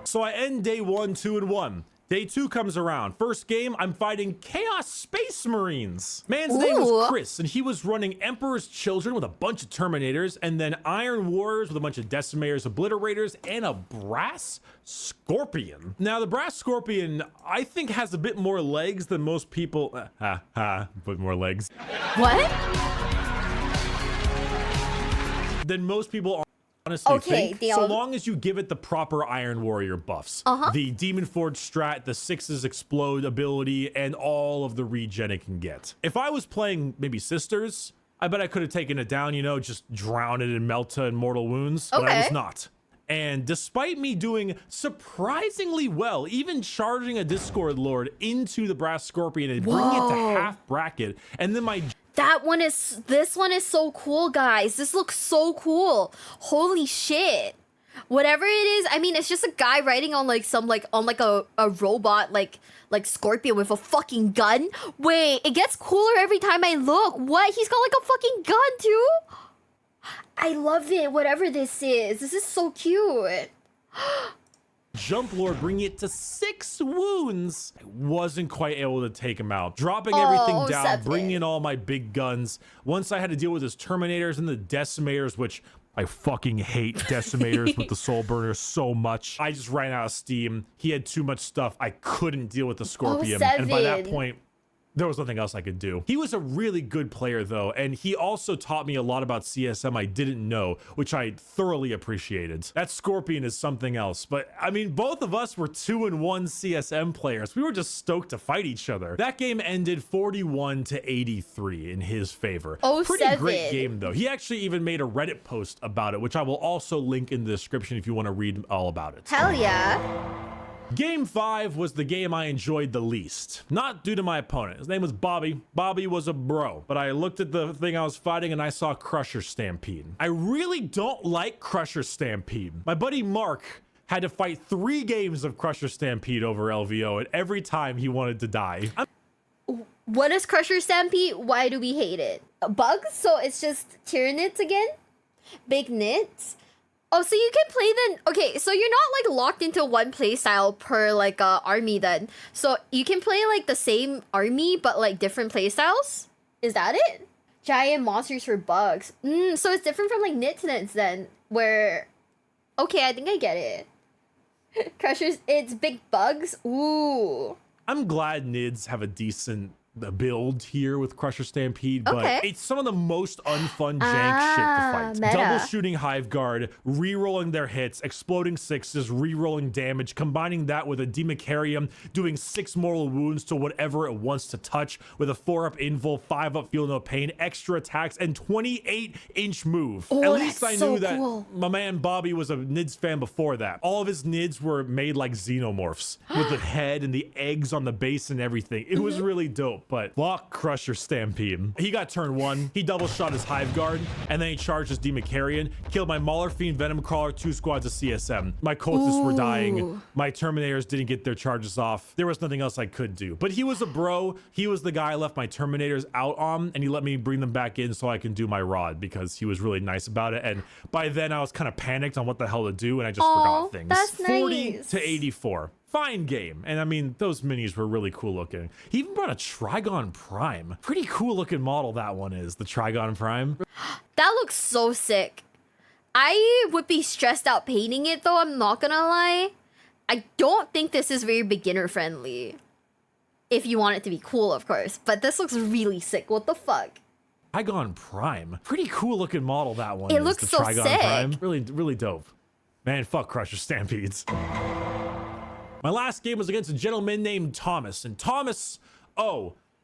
So I end day 1 2-1. Day 2 comes around. First game, I'm fighting Chaos Space Marines. Man's name was Chris, and he was running Emperor's Children with a bunch of Terminators, and then Iron Warriors with a bunch of Decimators, Obliterators, and a Brass Scorpion. Now, the Brass Scorpion, I think, has a bit more legs than most people. Bit more legs. What? Than most people honestly think, Theo. so long as you give it the proper Iron Warrior buffs. The Demon Forge strat, the 6's explode ability, and all of the regen it can get. If I was playing maybe Sisters, I bet I could have taken it down, you know, just drown it in Melta and Mortal Wounds, but I was not. And despite me doing surprisingly well, even charging a Discord Lord into the Brass Scorpion and bringing it to half bracket, and then this one is so cool, guys. This looks so cool. Holy shit. Whatever it is, I mean, it's just a guy riding on like some like on like a robot like Scorpion with a fucking gun. Wait, it gets cooler every time I look. What? He's got like a fucking gun too? I love it. Whatever this is so cute. Jump Lord, bringing it to 6 wounds. I wasn't quite able to take him out. Dropping everything down, bringing in all my big guns. Once I had to deal with his Terminators and the Decimators, which I fucking hate Decimators with the Soul Burner so much. I just ran out of steam. He had too much stuff. I couldn't deal with the Scorpion. And by that point, there was nothing else I could do. He was a really good player though, and he also taught me a lot about CSM I didn't know, which I thoroughly appreciated. That Scorpion is something else, but I mean, both of us were 2-1 CSM players. We were just stoked to fight each other. That game ended 41-83 in his favor. Pretty great game though. He actually even made a Reddit post about it, which I will also link in the description if you want to read all about it. Hell yeah. Game 5 was the game I enjoyed the least. Not due to my opponent. His name was Bobby. Bobby was a bro. But I looked at the thing I was fighting and I saw Crusher Stampede. I really don't like Crusher Stampede. My buddy Mark had to fight 3 games of Crusher Stampede over LVO, and every time he wanted to die. What is Crusher Stampede? Why do we hate it? Bugs? So it's just Tyranids again? Big nits? Oh, so you can play then. Okay, so you're not like locked into one playstyle per like army then. So you can play like the same army but like different playstyles? Is that it? Giant monsters for bugs. So it's different from like nits then, where okay, I think I get it. Crushers, it's big bugs. Ooh. I'm glad Nids have a decent build here with Crusher Stampede, but it's some of the most unfun jank shit to fight. Meta. Double shooting Hive Guard, re-rolling their hits, exploding 6s, re-rolling damage, combining that with a Demicarium, doing 6 mortal wounds to whatever it wants to touch, with a 4-up invul, 5-up feel no pain, extra attacks, and 28-inch move. Oh, at least I so knew that cool. my man Bobby was a Nids fan before that. All of his Nids were made like xenomorphs, with the head and the eggs on the base and everything. It was really dope. But fuck Crusher Stampede. He got turn 1, he double shot his Hive Guard, and then he charged his Demicarian, killed my Mauler Fiend, Venom Crawler, 2 squads of CSM. My cultists were dying. My Terminators didn't get their charges off. There was nothing else I could do. But he was a bro. He was the guy I left my Terminators out on, and he let me bring them back in so I can do my Rod, because he was really nice about it. And by then I was kind of panicked on what the hell to do, and I just forgot things. That's 40 nice. to 84. Fine game. And I mean, those minis were really cool looking. He even brought a Trigon Prime. Pretty cool looking model that one is, the Trigon Prime. That looks so sick. I would be stressed out painting it though, I'm not gonna lie. I don't think this is very beginner friendly. If you want it to be cool, of course. But this looks really sick. What the fuck? Trigon Prime. Pretty cool looking model that one It is, looks the so Trigon sick. Prime. Really, really dope. Man, fuck Crusher Stampedes. My last game was against a gentleman named Thomas. And Thomas,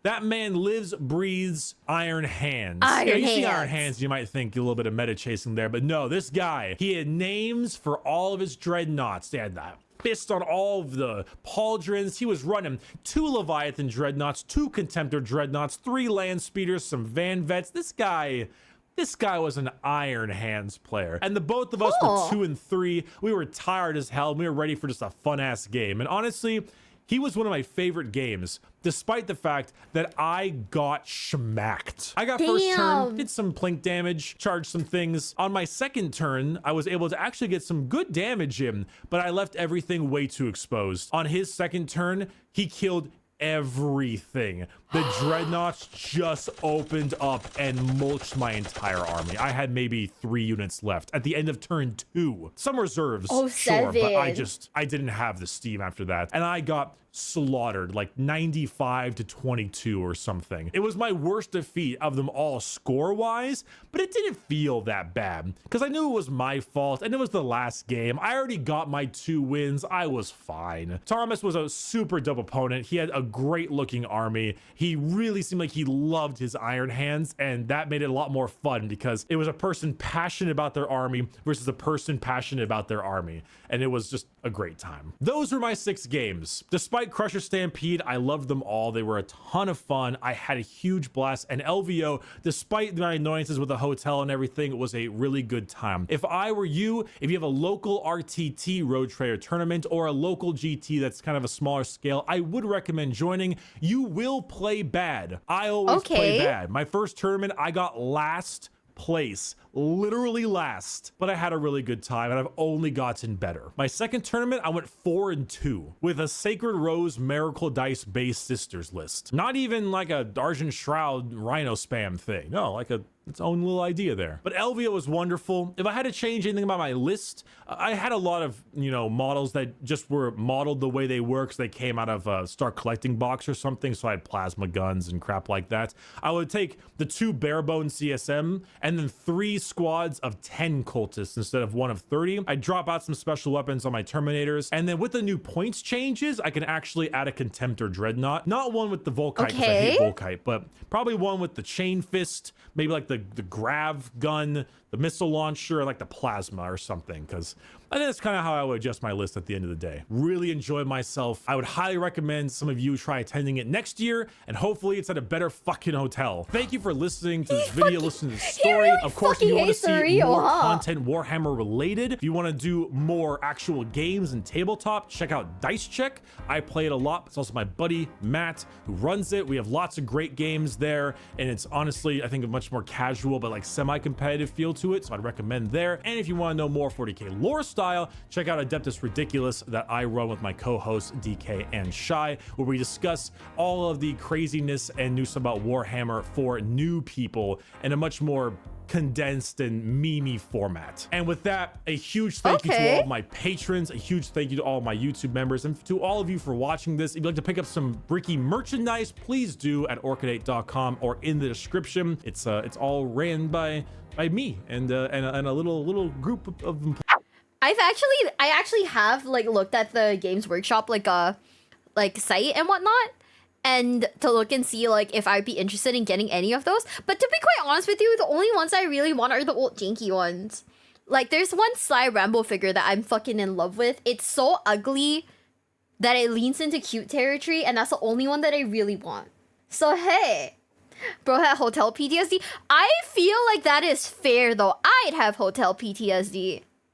that man lives, breathes Iron Hands. You see Iron Hands, you might think a little bit of meta chasing there, but no, this guy, he had names for all of his dreadnoughts. They had that fist on all of the pauldrons. He was running 2 Leviathan dreadnoughts, 2 Contemptor dreadnoughts, 3 land speeders, some Van Vets. This guy was an Iron Hands player. And the both of us were 2 and 3. We were tired as hell. We were ready for just a fun ass game. And honestly, he was one of my favorite games, despite the fact that I got schmacked. I got first turn, did some plink damage, charged some things. On my second turn, I was able to actually get some good damage in, but I left everything way too exposed. On his second turn, he killed everything. The dreadnoughts just opened up and mulched my entire army. I had maybe 3 units left at the end of turn 2. Some reserves, sure, but I didn't have the steam after that. And I got slaughtered, like 95 to 22 or something. It was my worst defeat of them all score-wise, but it didn't feel that bad because I knew it was my fault and it was the last game. I already got my 2 wins. I was fine. Thomas was a super dope opponent. He had a great looking army. He really seemed like he loved his Iron Hands, and that made it a lot more fun because it was a person passionate about their army versus a person passionate about their army, and it was just a great time. Those were my 6 games. Despite Crusher Stampede, I loved them all. They were a ton of fun. I had a huge blast, and LVO, despite my annoyances with the hotel and everything, it was a really good time. If I were you, if you have a local RTT Road Trader tournament or a local GT that's kind of a smaller scale, I would recommend joining. You will play bad. I always play bad. My first tournament, I got last place, literally last, but I had a really good time and I've only gotten better. My second tournament, I went 4 and 2 with a Sacred Rose Miracle Dice base sisters list. Not even like a Argent Shroud Rhino spam thing. No, like its own little idea there. But LVO was wonderful. If I had to change anything about my list, I had a lot of, models that just were modeled the way they were because they came out of a Start Collecting box or something. So I had plasma guns and crap like that. I would take the 2 barebone CSM and then 3 squads of 10 cultists instead of 1 of 30. I'd drop out some special weapons on my Terminators. And then with the new points changes, I can actually add a Contemptor Dreadnought. Not one with the Volkite because I hate Volkite, but probably one with the Chain Fist, maybe like the Grav gun, the missile launcher, and like the plasma or something, because I think that's kind of how I would adjust my list at the end of the day. Really enjoyed myself. I would highly recommend some of you try attending it next year, and hopefully it's at a better fucking hotel. Thank you for listening to this video, listening to the story. Really of course, if you want to see Rio, more content Warhammer related, if you want to do more actual games and tabletop, check out Dice Check. I play it a lot. It's also my buddy Matt who runs it. We have lots of great games there, and it's honestly, I think, a much more casual but like semi-competitive feel to it, so I'd recommend there. And if you want to know more 40k lore style, check out Adeptus Ridiculous that I run with my co-hosts DK and Shy, where we discuss all of the craziness and news about Warhammer for new people in a much more condensed and memey format. And with that, a huge thank you to all of my patrons, a huge thank you to all of my YouTube members, and to all of you for watching this. If you'd like to pick up some Bricky merchandise, please do at orchidate.com or in the description. It's all ran by me and a little group of employees. I actually have like looked at the Games Workshop like site and whatnot, and to look and see like if I'd be interested in getting any of those. But to be quite honest with you, the only ones I really want are the old janky ones. Like there's one Sly Rambo figure that I'm fucking in love with. It's so ugly that it leans into cute territory, and that's the only one that I really want. So hey, bro had hotel PTSD. I feel like that is fair though. I'd have hotel PTSD.